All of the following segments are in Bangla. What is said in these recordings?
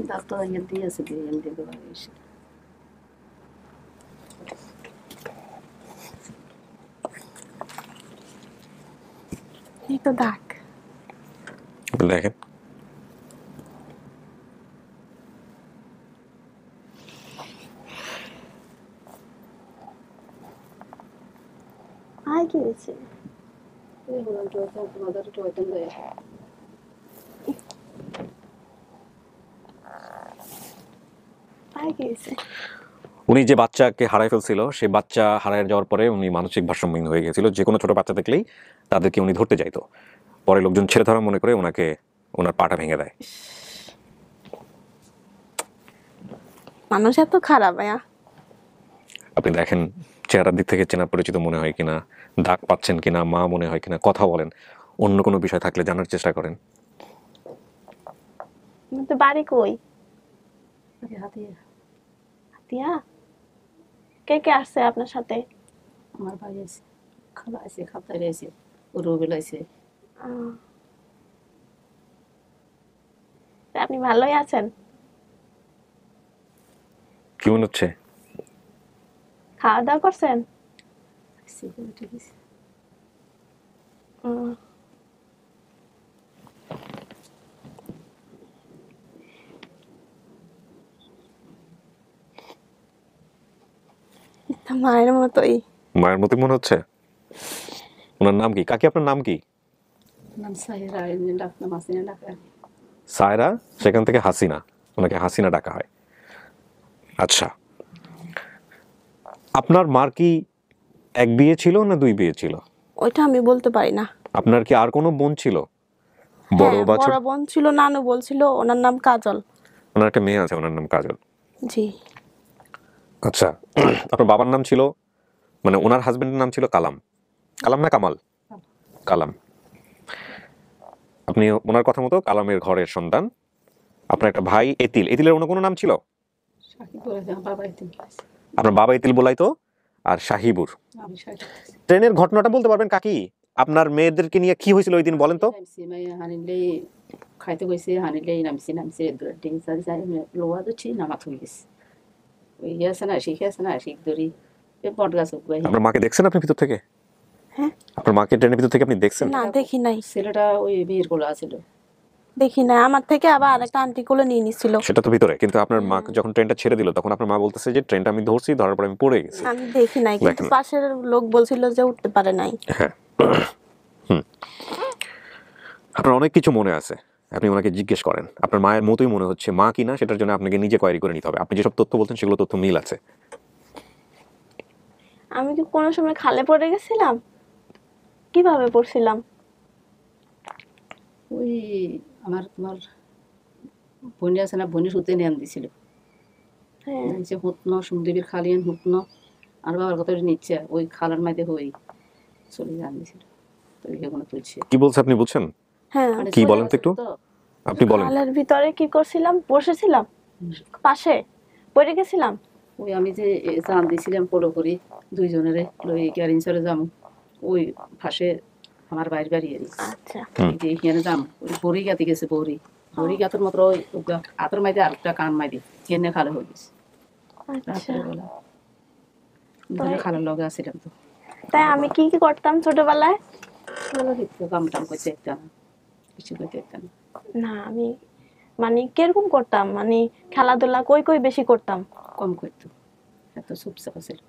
দাঁত তো এখান দিয়ে আছে দিয়ে এখান দিয়ে দেওয়া হয়েছে এই তো দাগ দেখেন আয় কি হয়েছে এই হলো তো তোমাদের তো হয়তো দেয় আয় কি হয়েছে উনি যে বাচ্চাকে হারাই ফেলছিল সেই বাচ্চা হারায় যাওয়ার পরে উনি মানসিক ভারসাম্যহীন হয়ে গেছিল, যে কোনো ছোট বাচ্চা দেখলেই তাদেরকে উনি ধরতে যাইতো, পরে লোকজন ছেড়ে ধরা মনে করে ওনাকে ওনার পাটা ভেঙে দেয়। মানুষ এত খারাপ ভাইয়া। আপনি দেখেন চেহারার দিক থেকে চেনা পরিচিত মনে হয় কিনা, দাগ পাচ্ছেন কিনা, মা মনে হয় কিনা, কথা বলেন, অন্য কোনো বিষয় থাকলে জানার চেষ্টা করেন। তো বাড়ি কই? হাতিয়া হাতিয়া। কে কে আসছে আপনার সাথে? আমার ভাই আছে, খালা আছে, খাতায় আছে, রুবেল আছে। আপনি ভালোই আছেন? কি মনে হচ্ছে? খাওয়া দাওয়া করছেন? ঠিক আছে। মায়ের মতোই। মায়ের মতোই মনে হচ্ছে। ওনার নাম কি? কাকি আপনার নাম কি? নাম সাহেরা, নাম হাসিনা ডাকা। সায়রা, সেখান থেকে হাসিনা, ওনাকে হাসিনা ডাকা হয়। আচ্ছা, আপনার মার কি এক বিয়ে ছিল না দুই বিয়ে ছিল? ওইটা আমি বলতে পারি না। আপনার কি আর কোনো বোন ছিল? বড় বা ছোট? বড় বোন ছিল, নানু বলছিল ওনার নাম কাজল। ওনার একটা মেয়ে আছে, ওনার নাম কাজল। জি। আচ্ছা, আপনার বাবার নাম ছিল, মানে ওনার হাজবেন্ডের নাম ছিল কালাম। কালাম না কামাল? কালাম। আপনি ওনার কথা মতো কালামের ঘরের সন্তান। আপনার একটা ভাই এতিল। এতিলের অন্য কোনো নাম ছিল? আপনার বাবা এতিল বলাইতো, আর সাহিবুর। ট্রেনের ঘটনাটা বলতে পারবেন কাকি? আপনার মেয়েদেরকে নিয়ে কি হয়েছিল ওই দিন বলেন তো। খাইতে গেছে, হানিলেই নামছি লোয়া দিচ্ছি, নামাত হয়ে গেছে। ওই আছে না, শিখে আছে না, শিখ ধরি বট গাছ। আপনার মাকে দেখছেন আপনি ভিতর থেকে? হ্যাঁ। আপনার মাকে ট্রেনের ভিতর থেকে আপনি দেখছেন? না, দেখি নাই। ছেলেটা ওই বিয়ের কোলা ছিল, দেখি না। আমার থেকে আবার আরেকটা আন্টি কোলে নিয়ে নিছিল। সেটা তো ভিতরে, কিন্তু আপনার মা যখন ট্রেনটা ছেড়ে দিল তখন আপনার মা বলতেছে যে ট্রেনটা আমি ধরছি, ধরার পর আমি পড়ে গেছি। আমি দেখি নাই, কিন্তু পাশের লোক বলছিল যে উঠতে পারে নাই। হ্যাঁ। আপনার অনেক কিছু মনে আছে, আপনি ওনাকে জিজ্ঞেস করেন। আপনার মায়ের মতোই মনে হচ্ছে, মা কিনা সেটার জন্য আপনাকে নিজে কোয়ারি করে নিতে হবে। আপনি যেসব তথ্য বলছেন সেগুলো তথ্য মিল আছে। আমি কি কোনো সময় খালে পড়ে গেছিলাম? কিভাবে পড়ছিলাম? ওই আমার তোমার বোনি আছে না, বোনি সুতে নিয়ে দিছিল। নিচে হুতন সুন্দরীর খালিয়ান হুতন আর বাবার কথা নিচ্ছে ওই খালার মাইতে হই চলে যান দিছিল। তো এগুলো তুলছে। কি বলছে আপনি বলছেন? হ্যাঁ, কি বলেন তো একটু, আপনি বলেন। খালের ভিতরে কি করছিলাম? বসেছিলাম পাশে, পড়ে গেছিলাম। ওই আমি যে জান দিছিলাম পড়ো করি দুইজনেরে লই গ্যারিন চলে যাম, ওই পাশে আমার বাইরে বাড়ি। আচ্ছা, এখানে যাম ওই বড়ি গাতে গেছে, বড়ি বড়ি গাতের মাত্র ওই আতর মাইতে আরেকটা কান মাইদি কেনে খালে হয়ে গেছে। খালার লগে আসছিলাম তো। তাই আমি কি কি করতাম ছোটবেলায়? কাম টাম করতে যেতাম, কিছু করতে যেতাম না। আমি মানে কিরকম করতাম, মানে খেলাধুলা কই কই বেশি করতাম? কম করতো, এত চুপচাপ ছিল।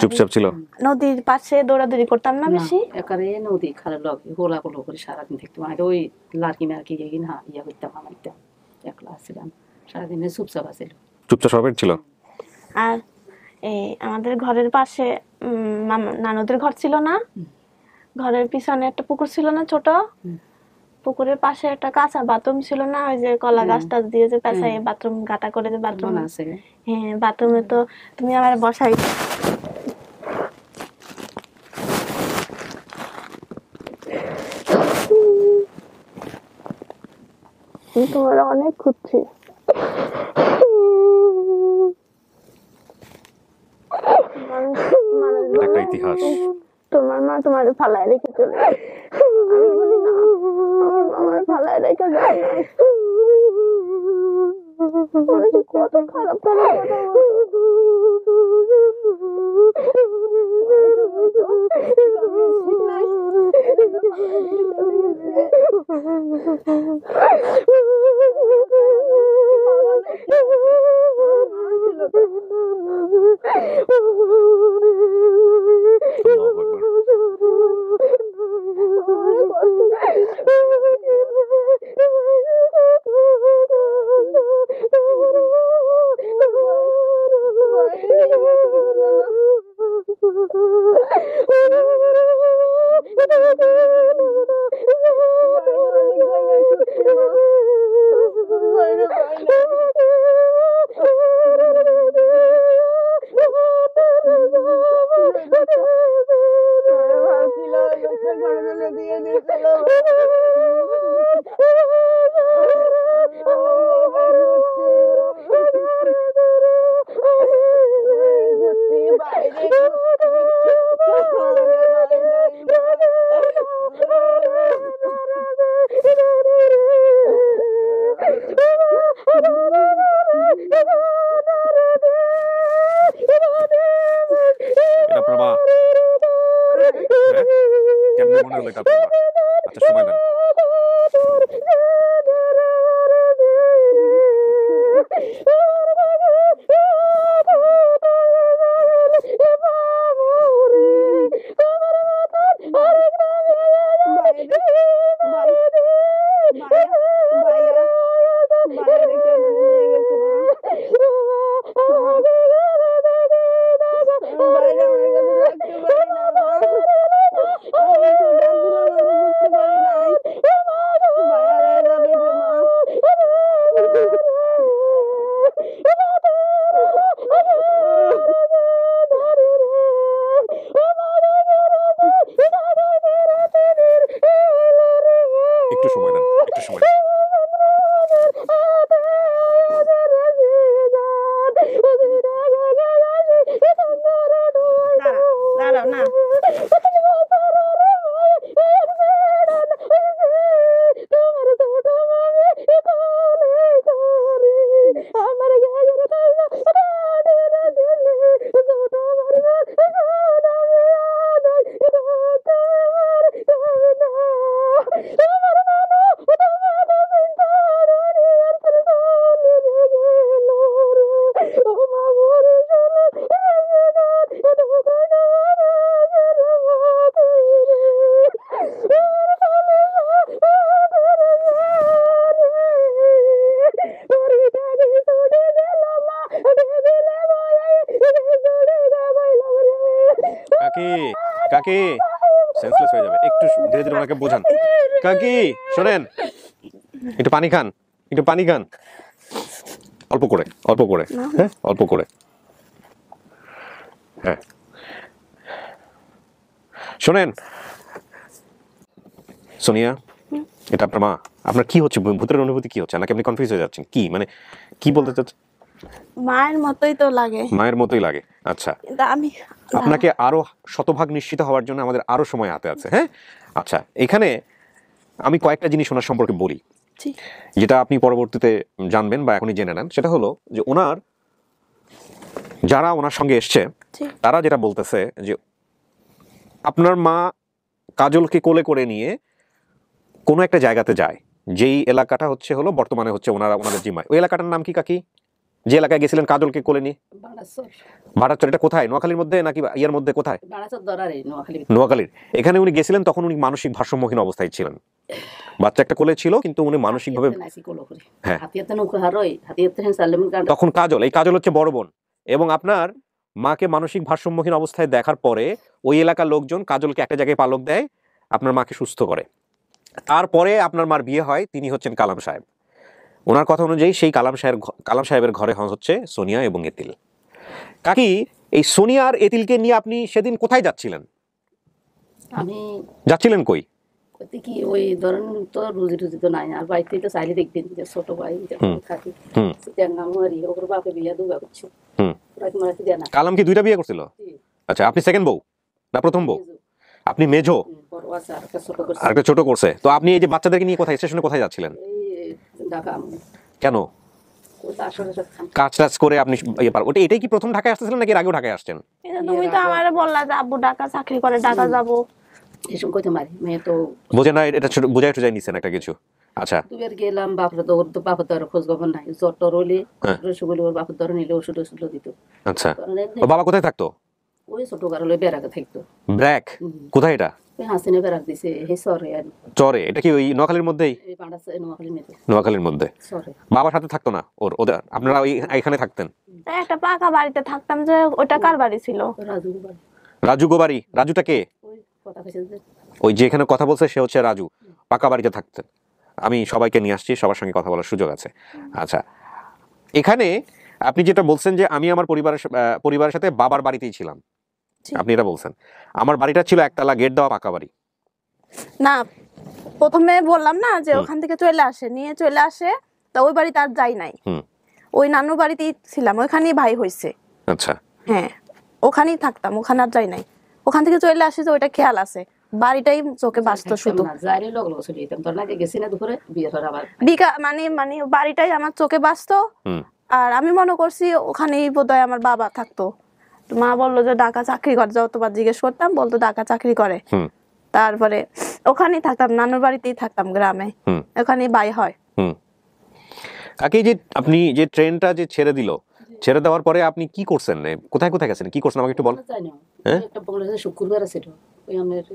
চুপচাপ ছিল। নদীর পাশে দৌড়াদৌড়ি করতাম না বেশি? একারে নদী খালের লগে গোলা গোলা করে সারাদিন থাকতাম। আগে ওই লার্কি মার্কি না ইয়া করতাম, আমারতাম একলা আসছিলাম সারাদিনে, চুপচাপ আছিল, চুপচাপ স্বভাবের ছিল। আর আমাদের ঘরের পাশে নানুদের ঘর ছিল না, ঘরের পিছনে একটা পুকুর ছিল না ছোট, পুকুরের পাশে একটা কাঁচা বাথরুম ছিল না, ওই যে কলা গাছটা দিয়ে যে পেঁচাই বাথরুম গাটা করে যে বাথরুম আছে। হ্যাঁ, বাথরুমে তো তুমি আমার বসাই তোমার অনেক খুঁজছি। একটা ইতিহাস। তোমার মা তোমার ফালায় রেখে চলে, আমি বলি না আমার ফালায় রেখে যায়। কত খারাপ খারাপ এটা আপনার মা? হ্যাঁ? কেমনে মনে হলো এটা আপনার মা? আচ্ছা সময় দেন। একটু সময় দেন, একটু সময় দেন। দাঁড়াও না কাকি, কাকি সেন্সলেস হয়ে যাবে, একটু ধীরে ধীরে ওনাকে বোঝান। কাকি শোনেন, একটু পানি খান, একটু পানি খান, অল্প করে, অল্প করে, হ্যাঁ অল্প করে। হ্যাঁ শোনেন সোনিয়া, এটা আপনার মা। আপনার কি হচ্ছে, ভূতের অনুভূতি কি হচ্ছে, নাকি আপনি কনফিউজ হয়ে যাচ্ছেন? কি মানে কি বলতে চাচ্ছেন? মায়ের মতোই তো লাগে। মায়ের মতোই লাগে, আচ্ছা। কিন্তু আমি আপনাকে আরো শতভাগ নিশ্চিত হওয়ার জন্য আমাদের আরো সময় হাতে আছে। হ্যাঁ আচ্ছা, এখানে আমি কয়েকটা জিনিস ওনার সম্পর্কে বলি, জি, যেটা আপনি পরবর্তীতে জানবেন বা এখনই জেনে নেন। সেটা হলো যে ওনার যারা ওনার সঙ্গে এসছে জি, তারা যেটা বলতেছে যে আপনার মা কাজলকে কোলে করে নিয়ে কোনো একটা জায়গাতে যায়, যেই এলাকাটা হচ্ছে হলো বর্তমানে হচ্ছে ওনাদের জিম্মায়। ওই এলাকাটার নাম কি কাকি, যে এলাকায় গেছিলেন কাজলকে কোলে নিয়ে? বাড়াচর। ভাড়াচর। এটা কোথায়, নোয়াখালীর মধ্যে নাকি ইয়ার মধ্যে, কোথায়? বাড়াচর দরারে নোয়াখালী। নোয়াখালীর। এখানে উনি গেছিলেন, তখন উনি মানসিক ভারসাম্যহীন অবস্থায় ছিলেন। বাচ্চা একটা কোলে ছিল, কিন্তু উনি মানসিকভাবে, হ্যাঁ হাতিয়াতে নৌকা হারই হাতিয়াতে হেন সালেমন কান্ড। তখন কাজল, এই কাজল হচ্ছে বড় বোন। এবং আপনার মাকে মানসিক ভারসাম্যহীন অবস্থায় দেখার পরে ওই এলাকার লোকজন কাজলকে একটা জায়গায় পালক দেয়, আপনার মাকে সুস্থ করে। তারপরে আপনার মার বিয়ে হয়, তিনি হচ্ছেন কালাম সাহেব। ওনার কথা অনুযায়ী সেই কালাম সাহেবের ঘরে হচ্ছে সোনিয়া এবং এতিল। কাকি, এই সোনিয়া আর এতিলকে নিয়ে আপনি সেদিন কোথায় যাচ্ছিলেন? আমি যাচ্ছিলেন কই? কইতে কি ওই ধরেন তো রুজি টুজি তো নাই, আর বাড়িতে তো চাইলে দেখবেন যে ছোট ভাই থাকি চিটাঙ্গামারি ওর বাপে বিয়া দুগা করছে। কালাম কি দুইটা বিয়ে করছিল? আচ্ছা, আপনি সেকেন্ড বউ না প্রথম বউ? আপনি মেজো, আর একটা ছোট করছে। তো আপনি এই যে বাচ্চাদেরকে নিয়ে কোথায়, স্টেশনে কোথায় যাচ্ছিলেন? ঢাকা। কেন? ওই তো আসলে সব কাজ টাজ করে আপনি ইয়ে পার ওটা এটাই কি প্রথম ঢাকায় আসতেছিলেন নাকি এর আগেও ঢাকায় আসছেন? কিন্তু তুমি তো আমারে বললা যে আব্বু ঢাকা চাকরি করে, ঢাকা যাবো। এসব কইতে মারি মেয়ে তো বোঝে না এটা বোঝাই টুজাই নিছেন একটা কিছু। আচ্ছা দুবার গেলাম, বাপরে তো ওর তো বাপের দ্বারা খোঁজ খবর নাই, জ্বর টর হলে হ্যাঁ। রসগোল্লা ওর বাপের দ্বারা নিলে ওষুধ ওষুধ দিত। আচ্ছা, তখন ও বাবা কোথায় থাকতো? ওই ছোট গাড়লে বেড়াকে থাকতো। ব্র্যাক কোথায় এটা? ওই হাসিনে বেড়াক দিছে এই সরে আর চরে, এটা কি ওই নোয়াখালীর মধ্যেই? এই পাঁড়াছে নোয়াখালী মেয়ে নোয়াখালীর মধ্যে। সরে বাবার সাথে থাকতো না ওদের, আপনারা ওই এখানে থাকতেন? তাই একটা পাকা বাড়িতে থাকতাম, যে ওটা কার বাড়ি ছিল? রাজু বাড়ি। রাজু গোবারি, রাজুটা কে? ওই কথা কইছে যে ওই যে এখানে কথা বলছে সে হচ্ছে রাজু, পাকা বাড়িতে থাকতেন। আমি সবাইকে নিয়ে আসছি, সবার সঙ্গে কথা বলার সুযোগ আছে। আচ্ছা, এখানে আপনি যেটা বলছেন যে আমি আমার পরিবারের সাথে বাবার বাড়িতেই ছিলাম, আপনি এটা বলছেন। আমার বাড়িটা ছিল একতলা গেট দেওয়া পাকা বাড়ি। না, প্রথমে বললাম না যে ওখান থেকে নিয়ে চলে আসে, তা ওই বাড়িতে আর যাই নাই। ওই নানুর বাড়িতেই ছিলাম, ওইখানেই ভাই হয়েছে। আচ্ছা, হ্যাঁ, ওখানেই থাকতাম, ওখানে আর যাই নাই। ওখান থেকে চলে আসে যে ওইটা খেয়াল আছে, বাড়িটাই চোখে বাঁচতো শুধু। যাইলে লগ লগ চলে যেতাম, তোর নাকি গেছি না দুপুরে বিয়ে হওয়ার আবার মানে বাড়িটাই আমার চোখে বাঁচতো। আর আমি মনে করছি ওখানেই বোধহয় আমার বাবা থাকতো। মা বললো যে ঢাকা চাকরি করে, যতবার জিজ্ঞেস করতাম বলতো ঢাকা চাকরি করে। তারপরে ওখানেই থাকতাম, নানুর বাড়িতেই থাকতাম গ্রামে, ওখানেই বাই হয়। কাকি যে আপনি যে ট্রেনটা যে ছেড়ে দেওয়ার পরে আপনি কি করছেন, কোথায় কোথায় গেছেন, কি করছেন আমাকে একটু বল। জানি না, একটা বাংলাদেশে শুক্রবার আছে, ওই আমাদের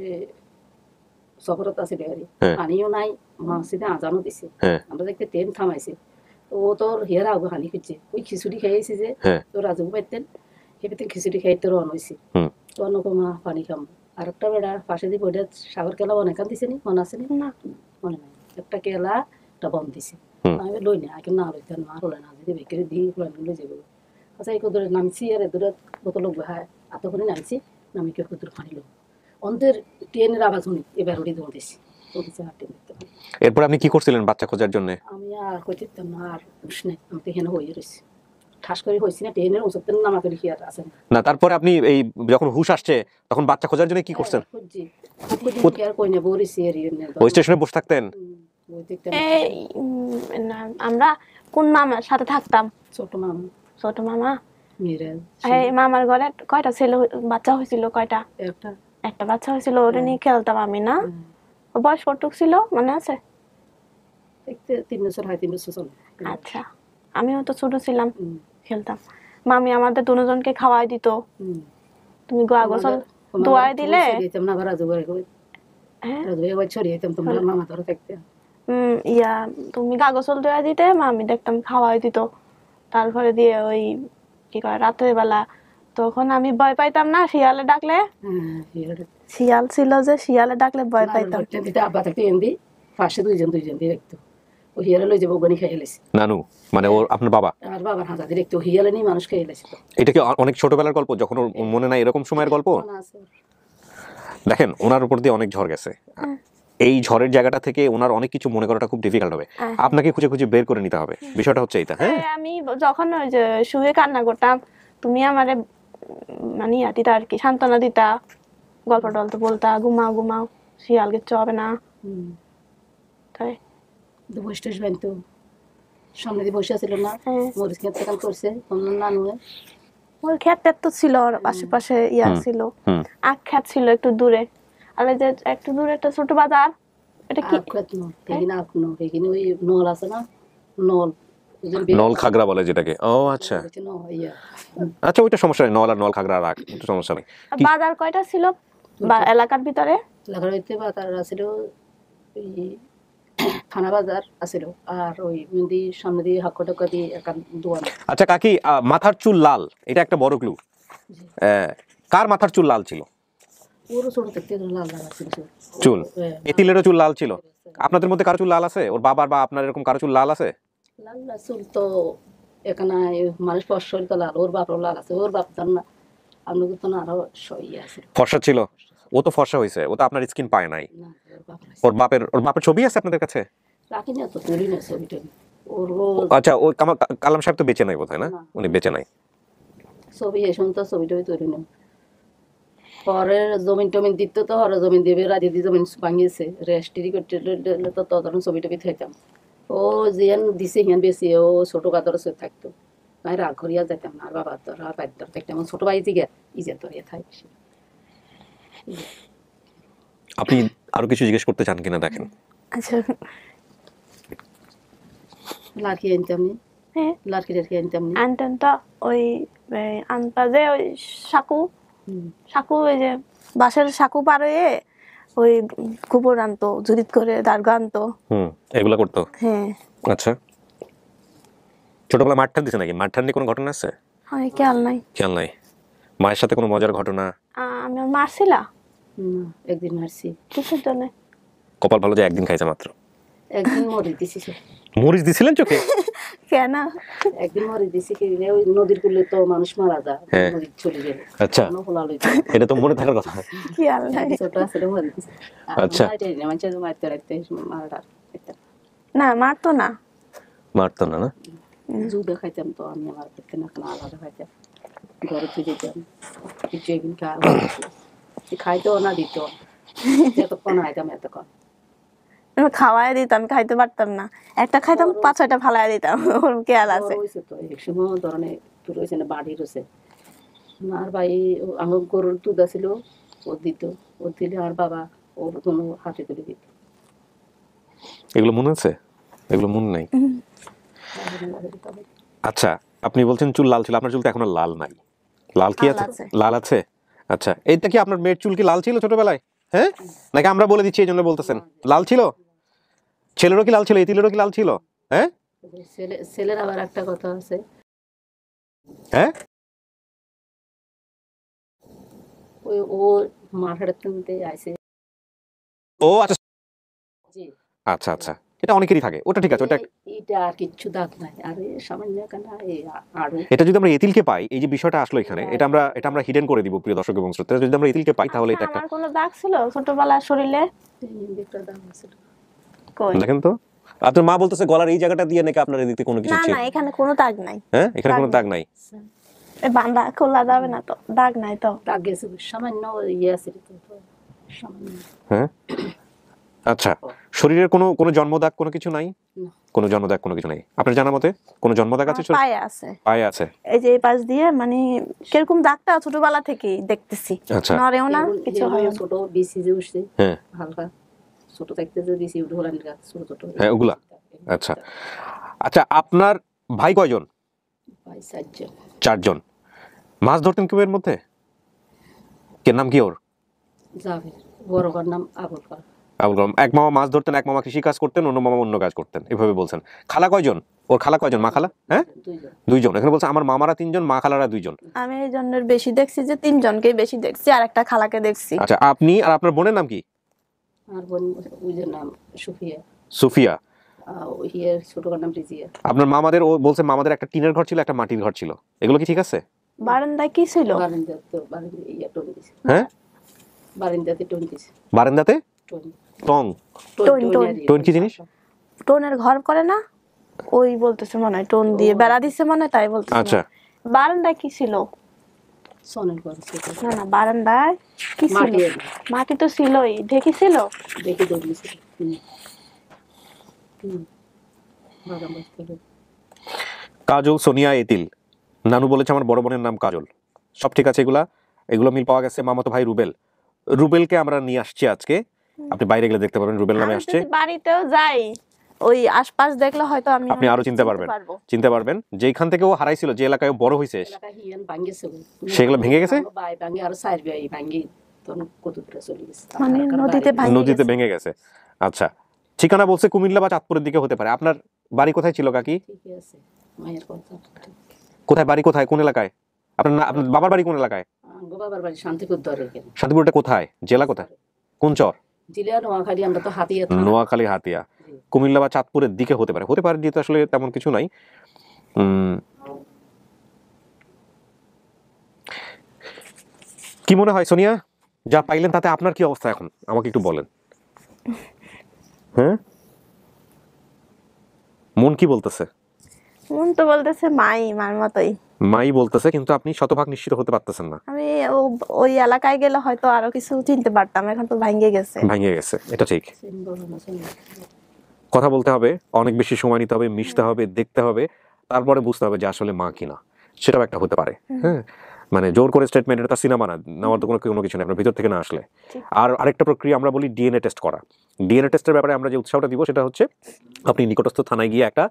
সফরত আছে ডেয়ারি, পানিও নাই, মসজিদে আজানও দিছে, আমরা দেখতে ট্রেন থামাইছে। তো ও তোর হিয়ারা আগে হানি খুঁজছে, ওই খিচুড়ি খাইয়েছি যে তোর রাজু পাইতেন, সেটাতে খিচুড়ি খাইতে রওনা হয়েছি। তো অন্য মা পানি খাম, আর একটা বেড়া পাশে দিয়ে বইটা সাগর কেলা অনেক দিছে নি, মনে আছে নি? মনে নাই, একটা কেলা একটা বন্ধ দিছে। আমি লই না, আগে না লইতেন মা হলে না যদি বেকারি দিয়ে লই যাবো। আচ্ছা এই দূরে নামছি, আর দূরে কত লোক বেহায় এত করে নামছি, নামি কেউ দূর পানি লোক অন্তের ট্রেনের আওয়াজ শুনি, এবার উড়ি দৌড়েছি। এরপর আপনি কি করছিলেন বাচ্চা খোঁজার জন্য? আমি আর কইতাম না, আর উঠছ নাই, আমি তো এখানে হয়ে রয়েছি, ঠাস করে হয়েছি না, ট্রেনের ওষুধ নামা করে কি আর আছে না। তারপরে আপনি এই যখন হুশ আসছে তখন বাচ্চা খোঁজার জন্য কি করছেন? ওই স্টেশনে বসে থাকতেন? আমরা কোন মামার সাথে থাকতাম? ছোট মামা। এই মামার ঘরে কয়টা ছেলে বাচ্চা হয়েছিল? কয়টা? একটা বাচ্চা হয়েছিল, ওটা নিয়ে খেলতাম আমি। না, বয়স কতটুক ছিল মনে আছে? 3 বছর, 3 বছর চলে। আচ্ছা, আমিও তো ছোট ছিলাম, খেলতাম। মামি আমাদের দুজনকে খাওয়াই দিত। তুমি গোয়া গোসল দোয়াই দিলে ইয়া তুমি গা গোসল দোয়া দিতে, মামি দেখতাম খাওয়াই দিত। তারপরে দিয়ে ওই কি কয় রাতের বেলা, তখন আমি ভয় পাইতাম না শিয়ালে ডাকলে। শিয়াল ছিল যে, শিয়ালে ডাকলে ভয় পাইতাম। আব্বা থাকতে এমনি পাশে দুইজন দিয়ে দেখতো, ও হিয়ালে লই যাবো গনি খাইয়ে লেছি। নানু মানে ওর আপনার বাবা? আর বাবার হাজা দেখতো, হিয়ালে নিয়ে মানুষ খাইয়ে লেছি। এটা কি অনেক ছোটবেলার গল্প, যখন ওর মনে নাই এরকম সময়ের গল্প? দেখেন, ওনার উপর দিয়ে অনেক ঝড় গেছে, এই ঝড়ের জায়গাটা থেকে ওনার অনেক কিছু মনে করাটা খুব ডিফিকাল্ট হবে, আপনাকে খুঁজে খুঁজে বের করে নিতে হবে। বিষয়টা হচ্ছে এইটা। হ্যাঁ, আমি যখন ওই যে শুয়ে কান্না করতাম, তুমি আমারে মানে দিতা আর কি, সান্ত্বনা দিতা, গল্প টল্প বলতা, ঘুমাও ঘুমাও, শিয়াল কিচ্ছু হবে না। তাই বসে বানতো, সামনে দিয়ে বসে ছিল না, মরিচ খেতে কাল করছে নানু। ওই ক্ষেত তো ছিল আশেপাশে, ইয়া ছিল, আখ ক্ষেত ছিল একটু দূরে। আর যে একটু দূরে একটা ছোট বাজার, এটা কি ওই নল আছে না, নল খাগড়া বলে যেটাকে। ও আচ্ছা আচ্ছা, ওইটা সমস্যা নেই, নল আর নল খাগড়া রাখ, এটা সমস্যা নেই। বাজার কয়টা ছিল এলাকার ভিতরে? এলাকার ভিতরে বাজার ছিল, ওই থানা বাজার আছিল, আর ওই সামনে দিয়ে হাক্কা টাক্কা দিয়ে একটা দোকান। আচ্ছা কাকি, মাথার চুল লাল, এটা একটা বড় ক্লু। কার মাথার চুল লাল ছিল? ওরও ছোট থেকে লাল লাগা ছিল চুল। এতিলেরও চুল লাল ছিল? আপনাদের মধ্যে কারো চুল লাল আছে? ওর বাবার বা আপনার এরকম কারো চুল লাল আছে? লাল চুল তো এখানে মানুষ ফর্সা তো লাল, ওর বাপরও লাল আছে, ওর বাপ জান না, আপনাদের তো না আরো ইয়ে আছে। ফর্সা ছিল? ও তো ফর্সা হয়েছে, ও তো আপনার স্কিন পায় নাই। ওর বাপের ছবি আছে আপনাদের কাছে? রাখি না তো, তুলি না ছবিটা। আচ্ছা, ওই কালাম সাহেব তো বেঁচে নাই বোধহয়, না? উনি বেঁচে নাই। ছবি এসন তো ছবিটা তৈরি না, পরে জমিন টমিন দিত তো, হরে জমিন দেবে রাজি দিয়ে জমিন ভাঙিয়েছে, রেস্ট্রি করতে তো তখন ছবিটা থাকতাম। ও যেন দিছে হিয়ান বেশি ও ছোট কাতর থাকতো আমি রাগ করিয়া যাইতাম না আর বাবা তো আর বাড়িতে থাকতাম আমার ছোট ভাই দিকে ইজে তোরিয়া থাই বেশি আপনি আরো কিছু জিজ্ঞেস করতে চান কিনা দেখেন। আচ্ছা লাড়কি আনতাম নি হ্যাঁ লাড়কি টাড়কি আনতাম নি আনতেন তো ওই আনতা যে ওই সাকু সাকু ওই যে বাঁশের সাকু পারে ওই গোবর আনতো জুরিত করে দার্গা আনতো এগুলা করতো। হ্যাঁ আচ্ছা ছোটবেলা মাঠটান দিছে নাকি? মাঠটান নিয়ে কোনো ঘটনা আছে? হয় খেয়াল নাই খেয়াল নাই। মায়ের সাথে কোনো মজার ঘটনা? আমি মারছিলা একদিন মারছি কিসের জন্য? কপাল ভালো যে একদিন খাইছে মাত্র। একদিন মরে দিছি মরিচ দিছিলেন চোখে? কেন? একদিন মরে দিছি কি ওই নদীর কূলে তো মানুষ মারা যায় হ্যাঁ। নদী চলে গেল আচ্ছা এটা তো মনে থাকার কথা। খেয়াল নাই। ছোট আছে মরে দিছি আচ্ছা। মানুষ মারতে রাখতে মারা না মারতো না মারতো না না? জুদা খাইতাম তো আমি আমার ক্ষেত্রে না কেন আলাদা খাইতাম ঘরে তুই যেতাম কিছু একদিন খাইতেও না দিত এতক্ষণ খাইতাম এতক্ষণ আমি খাওয়াই দিতাম খাইতে পারতাম না একটা খাইতাম 5-6টা ফালাই দিতাম ওর খেয়াল আছে হয়েছে তো এক সময় ধরনের তোর হয়েছে না বাড়ি রয়েছে আর ভাই আমার গরুর দুধ আছিল ও দিত ও দিলে আর বাবা ওর কোনো হাতে তুলে দিত এগুলো মনে আছে? এগুলো মনে নাই। আচ্ছা আপনি বলছেন চুল লাল ছিল, আপনার চুল তো এখন আর লাল নাই। লাল কি লাল আছে? আছে। লাল আছে। আচ্ছা এইটা কি আপনার মেয়ের চুল কি লাল ছিল ছোটবেলায়? হ্যাঁ নাকি আমরা বলে দিচ্ছি এই জন্য বলতেছেন? লাল ছিল? ছেলেরও কি লাল ছিল? ইতিলেরও কি লাল ছিল? হ্যাঁ ছেলের আবার একটা কথা আছে হ্যাঁ ওই ও মাঠের থেকে আইছে ও আচ্ছা জি আচ্ছা আচ্ছা এটা অনেকেরই থাকে, ওটা ঠিক আছে। ওটা এটা আর কিচ্ছু দাগ নাই আর সামান্য কেন আরো এটা যদি আমরা এতিলকে পাই, এই যে বিষয়টা আসলো এখানে, এটা আমরা হিডেন করে দিব প্রিয় দর্শক এবং শ্রোতা। যদি আমরা এতিলকে পাই তাহলে এটা একটা আমার কোনো দাগ ছিল ছোটবেলার শরীরে? একটা দাগ আছে কই দেখেন তো। আপনার মা বলতেছে গলার এই জায়গাটা দিয়ে নাকি আপনার এদিকে কোনো কিছু না ছিল? না এখানে কোনো দাগ নাই। হ্যাঁ এখানে কোনো দাগ নাই। এই বান্দা খোলা যাবে না তো, দাগ নাই তো। দাগ গেছে সামান্য ইয়ে আছে তো সামান্য হ্যাঁ আচ্ছা শরীরের কোনো জন্মদাগ কোনো কিছু নাই? না। কোনো জন্মদাগ কোনো কিছু নাই আপনার জানা মতে? কোনো জন্মদাগ আছে? আমার পায়ে আছে, পায়ে আছে। এই যে এই পাশ দিয়ে মানে কিরকম দাগটা ছোটবেলা থেকেই দেখতেছি। আচ্ছা নড়েও না কিছু হয় না। ছোট বিসি যে উঠছে হ্যাঁ হালকা ছোট থাকতে যে বিসি উঠে হলান ছোট ছোট হ্যাঁ ওগুলা। আচ্ছা আচ্ছা আপনার ভাই কয়জন? ভাই সাতজন। 4 জন। মাছ ধরতেন কেউ এর মধ্যে? কে নাম কি ওর? যাবে বড় ঘর নাম আবুল কর আবুল কালাম। এক মামা মাছ ধরতেন, এক মামা কৃষি কাজ করতেন, অন্য মামা অন্য কাজ করতেন, এভাবে বলছেন। খালা কয়জন? ওর খালা কয়জন? মা খালা? হ্যাঁ দুইজন 2 জন। এখানে বলছে আমার মামারা 3 জন, মা খালারা 2 জন। আমি এই জন্যের বেশি দেখছি যে 3 জনকেই বেশি দেখছি আর একটা খালাকে দেখছি। আচ্ছা আপনি আর আপনার বোনের নাম কি? আর বোন ওইদের নাম সুফিয়া সুফিয়া। ওই হিয়ার ছোট ঘর নাম রিজিয়া আপনার মামাদের ও বলছে মামাদের একটা টিনের ঘর ছিল, একটা মাটির ঘর ছিল, এগুলো কি ঠিক আছে? বারান্দায় কি ছিল? বারিন্দা তো বারিন্দা ইয়া টোন দিছে হ্যাঁ বারিন্দাতে টোন দিছে বারান্দাতে টোন টং। Tone, tone. টোন কি জিনিস? টোনের ঘর করে না ওই বলতেছে মনে হয় টোন দিয়ে বেড়া দিছে মনে হয় তাই বলতেছে। আচ্ছা বারান্দায় কি ছিল? সনের ঘর ছিল না না বারান্দায় কি ছিল? মাটি মাটি তো ছিলই, ঢেকি ছিল। দেখে দেখলিছে বাগান বসতে কাজল, সোনিয়া, এতিল। নানু বলেছে আমার বড় বোনের নাম কাজল। সব ঠিক আছে, এগুলো মিল পাওয়া গেছে। মামাতো ভাই রুবেলকে আমরা নিয়ে আসছি আজকে, আপনি বাইরে গেলে দেখতে পাবেন রুবেল নামে আমি আসছে। যদি বাড়িতেও যাই ওই আশপাশ দেখলে হয়তো আপনি আরো চিনতে পারবেন যেখান থেকে ও হারাইছিল, যে এলাকায় ও বড় হয়েছে এলাকা হিয়ান ভাঙ্গেছে সেগুলো ভেঙে গেছে। বাই ভাঙ্গে আর সাইড বাই ভাঙ্গি তখন কত দূরে চলে গেছে মানে নদীতে ভাঙে নদীতে গেছে। ভেঙে গেছে। আচ্ছা ঠিকানা বলছে কুমিল্লা বা চাঁদপুরের দিকে হতে পারে। আপনার বাড়ি কোথায় ছিল কাকি? ঠিকই আছে মায়ের কথা কোথায় বাড়ি? কোথায় কোন এলাকায়? আপনার বাবার বাড়ি কোন এলাকায়? বাবার বাড়ি শান্তিপুর দরে কেন শান্তিপুরটা কোথায়? জেলা কোথায়? কোন চর? জিলা নোয়াখালী আমরা তো হাতিয়া নোয়াখালী হাতিয়া। কুমিল্লা বা চাঁদপুরের দিকে হতে পারে যেহেতু আসলে তেমন কিছু নাই। কি মনে হয় সোনিয়া, যা পাইলেন তাতে আপনার কি অবস্থা এখন আমাকে একটু বলেন। হ্যাঁ মন কি বলতেছে? মন তো বলতেছে মার মতোই। মাই বলতেছে, কিন্তু আপনি শতভাগ নিশ্চিত হতে পারতেছেন না। আমি ওই এলাকায় গেলে হয়তো আরো কিছু চিনতে পারতাম, এখন তো ভাঙে গেছে। ভাঙে গেছে, এটা ঠিক। কথা বলতে হবে, অনেক বেশি সময় নিতে হবে, মিশতে হবে, দেখতে হবে, তারপরে বুঝতে হবে যে আসলে মা কিনা। সেটাও একটা হতে পারে। হ্যাঁ, মানে জোর করে স্টেটমেন্ট, এটা সিনেমা না, নেওয়ার তো কোনো কিছু নেই আপনার ভিতর থেকে না আসলে। ঠিক। আর আরেকটা প্রক্রিয়া আমরা বলি ডিএনএ টেস্ট করা। ডিএনএ টেস্টের ব্যাপারে আমরা যে উৎসাহটা দিব সেটা হচ্ছে আপনি নিকটস্থ থানায় গিয়ে একটা,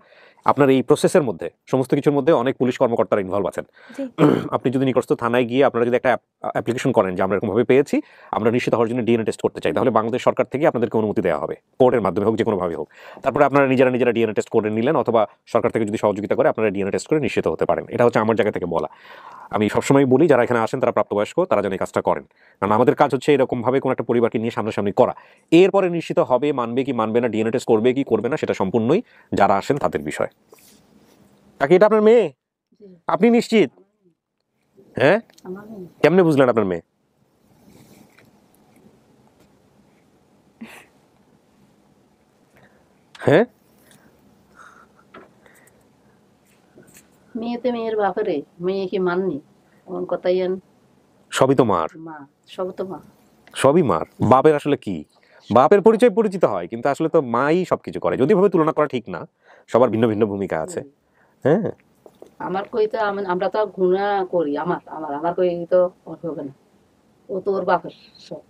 আপনার এই প্রসেসের মধ্যে সমস্ত কিছুর মধ্যে অনেক পুলিশ কর্মকর্তারা ইনভলভ আছেন। জি। আপনি যদি নিকটস্থ থানায় গিয়ে আপনারা যদি একটা অ্যাপ্লিকেশন করেন যে আমরা এরকমভাবে পেয়েছি, আমরা নিশ্চিত হওয়ার জন্য ডিএনএ টেস্ট করতে চাই, তাহলে বাংলাদেশ সরকার থেকে আপনাদেরকে অনুমতি দেওয়া হবে, কোর্টের মাধ্যমে হোক, যে কোনোভাবে হোক। তারপরে আপনারা নিজেরা ডিএনএ টেস্ট করে নিলেন, অথবা সরকার থেকে যদি সহযোগিতা করে আপনারা ডিএনএ টেস্ট করে নিশ্চিত হতে পারেন। এটা হচ্ছে আমার জায়গা থেকে বলা। আমি সবসময় বলি যারা এখানে আসেন তারা প্রাপ্তবয়স্ক, তারা যেন এই কাজটা করেন, কারণ আমাদের কাজ হচ্ছে এরকমভাবে কোনো একটা পরিবারকে নিয়ে সামনাসামনি করা। এরপরে নিশ্চিত হবে মানবে কি মানবে না, ডিএনএ টেস্ট করবে কি করবে না, সেটা সম্পূর্ণই যারা আসেন তাদের বিষয়। কাকি এটা আপনার মেয়ে? জি, আপনি নিশ্চিত? হ্যাঁ, আমার মেয়ে। কেমনে বুঝলেন আপনার মেয়ে? হ্যাঁ, মেয়েতে মেয়ের বাপরে, মেয়ে কি মাননি? এমন কথাই আন, সবই তো মার, মা, সব তো মা। সবই মার। বাপের আসলে কি, বাপের পরিচয় পরিচিত হয়, কিন্তু আসলে তো মাই সবকিছু করে। যদি ভাবে তুলনা করা ঠিক না, সবার ভিন্ন ভিন্ন ভূমিকা আছে। হ্যাঁ, আমার কই তো আমরা তো গুণা করি, আমার আমার আমার কই তো ওর হবে না, ও তো ওর বাপের সব।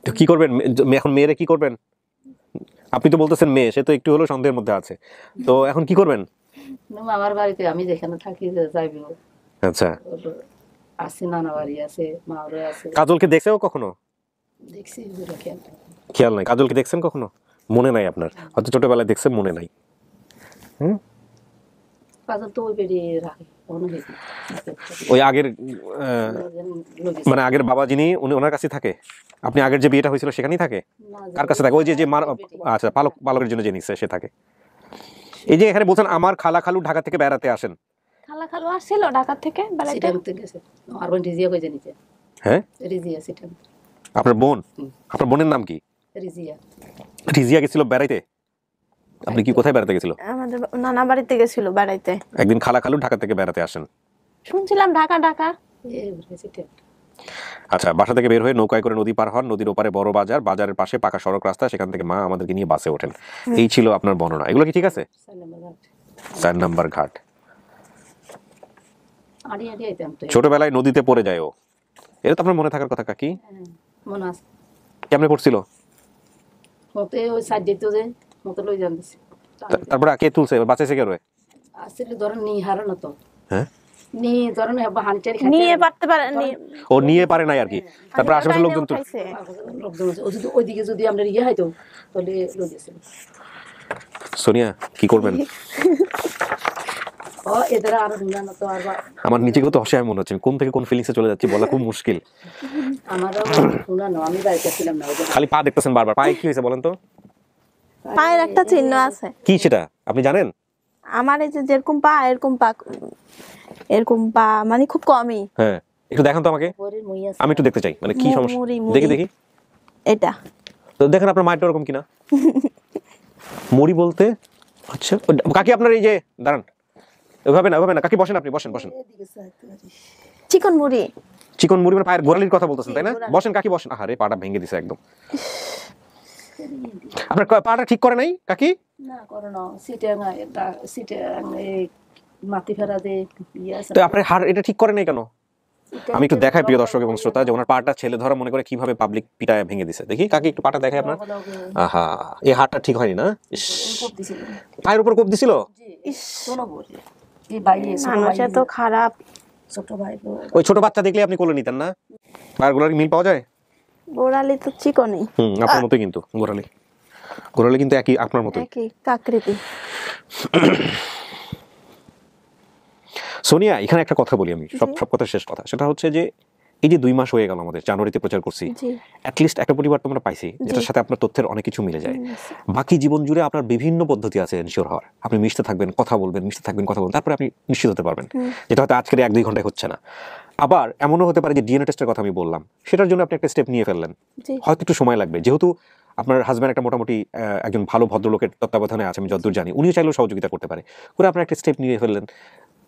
তো কি করবেন এখন? মেয়েরে কি করবেন? আপনি তো বলতেছেন মেয়ে, সে তো একটু হলেও সন্দেহের মধ্যে আছে, তো এখন কি করবেন? আমার বাড়িতে আমি যেখানে থাকি যাইব, আচ্ছা, আছে নানা বাড়ি আছে, মাওরে আছে। কাজলকে দেখছেও কখনো? দেখছি ওগুলো খেয়াল। খেয়াল নাই। কাজলকে দেখছেন কখনো? মনে নাই আপনার, হয়তো ছোটবেলায় দেখছেন, মনে নাই। হুম, কাজল তো ওই বেরিয়ে রাখে অন্য হয়েছে, ওই আগের মানে আগের বাবা যিনি, উনি ওনার কাছে থাকে? আপনি আগের যে বিয়েটা হয়েছিল সেখানেই থাকে? কার কাছে থাকে? ওই যে যে মার, আচ্ছা, পালকের জন্য যে নিচ্ছে সে থাকে। এই যে এখানে বলছেন আমার খালা খালু ঢাকা থেকে বেড়াতে আসেন। খালা খালু আসছিল ঢাকা থেকে বেড়াইতে। আর বোন রিজিয়া কই জানিছে? হ্যাঁ, রিজিয়া সিটাম। আপনার বোন? আপনার বোনের নাম কি? রিজিয়া। রিজিয়া গেছিল বেড়াইতে? আপনি কি কোথায় বেড়াতে গেছিল? আমাদের নানা বাড়িতে গেছিল বেড়াইতে। একদিন খালা খালু ঢাকা থেকে বেড়াতে আসেন। শুনছিলাম ঢাকা ঢাকা। সিটাম। আচ্ছা, বাসা থেকে বের হয়ে নৌকায় করে নদী পার হন, নদীর ওপারে বড় বাজার, বাজারের পাশে পাকা সড়ক রাস্তা, সেখান থেকে মা আমাদেরকে নিয়ে বাসে ওঠেন। এই ছিল আপনার বর্ণনা। এগুলো কি ঠিক আছে? 4 নাম্বার ঘাট। আড়ি আড়ি আইতাম তো। ছোটবেলায় নদীতে পড়ে যায় ও, এটা তো আপনার মনে থাকার কথা কাকি। মনে আছে। কেমনে পড়ছিল? মতে ওই সাইড যেত যে মতে লই যান দিছে। তারপরে কে তুলছে? বাঁচাইছে কে রয়ে? আসলে ধরেন নি হারানো তো। হ্যাঁ, নি ধরেন হানচারি খাইতে। নিয়ে পারতে পারে ও নিয়ে পারে নাই আর কি। তারপর আশেপাশের লোকজন তো খাইছে। লোকজন আছে। ও যদি ওইদিকে যদি আমরা ইয়ে হইতো তাহলে লই গেছিল। সোনিয়া কি করবেন? ও এদের আর গুণানো তো আর আমার নিজেকে তো অসহায় মনে হচ্ছে, কোন থেকে কোন ফিলিংসে চলে যাচ্ছি বলা খুব মুশকিল। আমারও গুণানো, আমি বাড়িতে ছিলাম না। খালি পা দেখতেছেন বারবার, পায়ে কি হয়েছে বলেন তো? পায়ের একটা চিহ্ন আছে। কি সেটা আপনি জানেন? আমার এই যে যেরকম পা এরকম পা মানে খুব কমই। হ্যাঁ, একটু দেখান তো আমাকে, আমি একটু দেখতে চাই, মানে কি সমস্যা। মুড়ি। দেখি দেখি। এটা তো দেখেন আপনার মায়েরটা ওরকম কিনা। মুড়ি বলতে? আচ্ছা, কাকি আপনার এই যে দাঁড়ান, ওইভাবে না, ওইভাবে না কাকি, বসেন, আপনি বসেন বসেন। চিকন মুড়ি। চিকন মুড়ি মানে পায়ের গোড়ালির কথা বলতেছেন তাই না? বসেন কাকি বসেন। আরে পাটা ভেঙে দিছে একদম। আপনার পাটা ঠিক করে নাই কাকি? না করোনা সিটে এটা সিটে এই মাটি ফেরা দে ইয়ে আছে। তো আপনার হাড় এটা ঠিক করে নাই কেন? আমি একটু দেখাই প্রিয় দর্শক এবং শ্রোতা যে ওনার পাটা ছেলে ধরা মনে করে কিভাবে পাবলিক পিটায় ভেঙে দিছে। দেখি কাকি একটু পাটা দেখাই আপনার। আহা, এই হাড়টা ঠিক হয়নি না? ইস, পায়ের উপর কোপ দিছিল? মানুষ এত খারাপ। ছোট ভাই ওই ছোট বাচ্চা দেখলে আপনি কোলে নিতেন না? পায়ের গোড়ালি মিল পাওয়া যায়? গোড়ালি তো চিকনই। আপনার মতোই কিন্তু গোড়ালি, গোড়ালি কিন্তু একই আপনার মতোই। একই আকৃতি। সোনিয়া, এখানে একটা কথা বলি আমি, সব কথা শেষ কথা, সেটা হচ্ছে যে এই যে 2 মাস হয়ে গেল আমাদের, জানুয়ারিতে প্রচার করছি, অ্যাটলিস্ট একটা পরিবার তো আমরা পাইছি যেটার সাথে আপনার তথ্যের অনেক কিছু মিলে যায়। বাকি জীবন জুড়ে আপনার বিভিন্ন পদ্ধতি আছে এনশিওর হওয়ার। আপনি মিশতে থাকবেন, কথা বলবেন, মিশতে থাকবেন, কথা বলবেন, তারপরে আপনি নিশ্চিত হতে পারবেন, যেটা হয়তো আজকের 1-2 ঘন্টায় হচ্ছে না। আবার এমনও হতে পারে যে ডিএনএ টেস্টের কথা আমি বললাম, সেটার জন্য আপনি একটা স্টেপ নিয়ে ফেললেন, হয়তো একটু সময় লাগবে, যেহেতু আপনার হাজব্যান্ড একটা মোটামুটি একজন ভালো ভদ্রলোকের তত্ত্বাবধানে আছে, আমি যতদূর জানি, উনিও চাইলেও সহযোগিতা করতে পারে, করে আপনার একটা স্টেপ নিয়ে ফেললেন,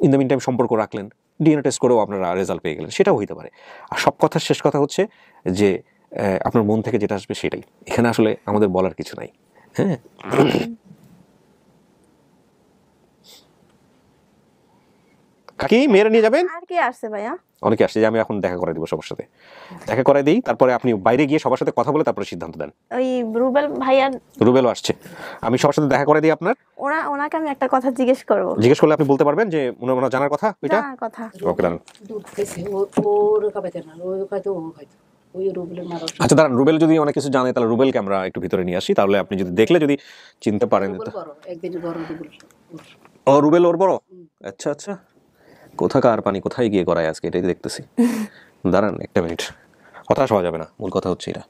ইন দ্য মিন টাইম সম্পর্ক রাখলেন, ডিএনএ টেস্ট করেও আপনারা রেজাল্ট পেয়ে গেলেন, সেটাও হইতে পারে। আর সব কথার শেষ কথা হচ্ছে যে আপনার মন থেকে যেটা আসবে সেটাই, এখানে আসলে আমাদের বলার কিছু নাই। হ্যাঁ, কাকি মেয়েরা নিয়ে যাবেন? আর কি আসছে ভাইয়া? অনেকে আসছে, যে আমি এখন দেখা করে দিব সবার সাথে, দেখা করে দিই, তারপরে আপনি বাইরে গিয়ে সবার সাথে কথা বলে তারপরে সিদ্ধান্ত দেন। ওই রুবেল ভাইয়া, রুবেলও আসছে, আমি সবার সাথে দেখা করে দিই আপনার। ওনাকে আমি একটা কথা জিজ্ঞেস করবো। জিজ্ঞেস করলে আপনি বলতে পারবেন যে ওনার জানার কথা ওইটা? জানার কথা। ওকে দাঁড়ান। দুধ খাইছে, ওর খাইতে না, ওই খাইতো, ও খাইতো, ওই রুবেলের মারা। আচ্ছা দাঁড়ান, রুবেল যদি অনেক কিছু জানে তাহলে রুবেলকে আমরা একটু ভিতরে নিয়ে আসি, তাহলে আপনি যদি দেখলে যদি চিনতে পারেন। একদিন বড় রুবেল। ও রুবেল ওর বড়? আচ্ছা আচ্ছা, কোথাকার পানি কোথায় গিয়ে করায় আজকে, এটাই দেখতেছি। দাঁড়ান একটা মিনিট, হতাশ হওয়া যাবে না, মূল কথা হচ্ছে এটা।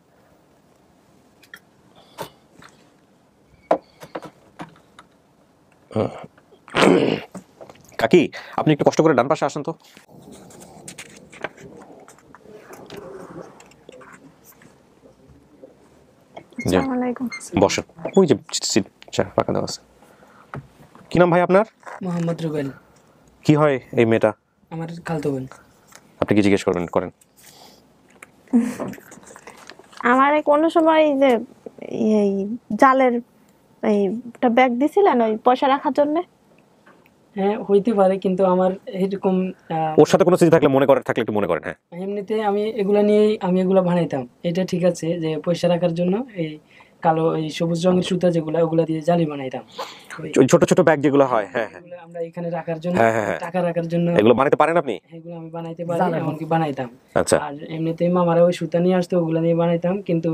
কাকি আপনি একটু কষ্ট করে ডান পাশে আসেন তো। আসসালামু আলাইকুম। বসেন, ওই যে সিট ফাঁকা দেওয়া আছে। কি নাম ভাই আপনার? মোহাম্মদ রুবেল। কি হয় এই মেয়েটা? আমার খালতো বোন। আপনি কি জিজ্ঞেস করেন? আমার কোনো সময় যে এই জালের একটা ব্যাগ দিছিলেন ওই পয়সা রাখার জন্য? হ্যাঁ হইতে পারে, কিন্তু আমার এরকম ওর সাথে কোনো স্মৃতি থাকলে থাকলে একটু মনে করেন। হ্যাঁ, এমনিতে আমি এগুলা নিয়েই এগুলা বানাইতাম। এটা ঠিক আছে যে পয়সা রাখার জন্য এই কালো এই সবুজ রঙের সুতা যেগুলা, ওগুলা দিয়ে জালি বানাইতাম। ওই ছোট ছোট ব্যাগ যেগুলো হয়, হ্যাঁ হ্যাঁ, এগুলা আমরা এখানে রাখার জন্য, হ্যাঁ। টাকা রাখার জন্য এগুলো বানাতে পারেন আপনি? এগুলো আমি বানাইতে পারি, এমনকি বানাইতাম। আচ্ছা, আর এমনিতেই মামারা ওই সুতা নিয়ে আসতো, ওগুলা নিয়ে বানাইতাম। কিন্তু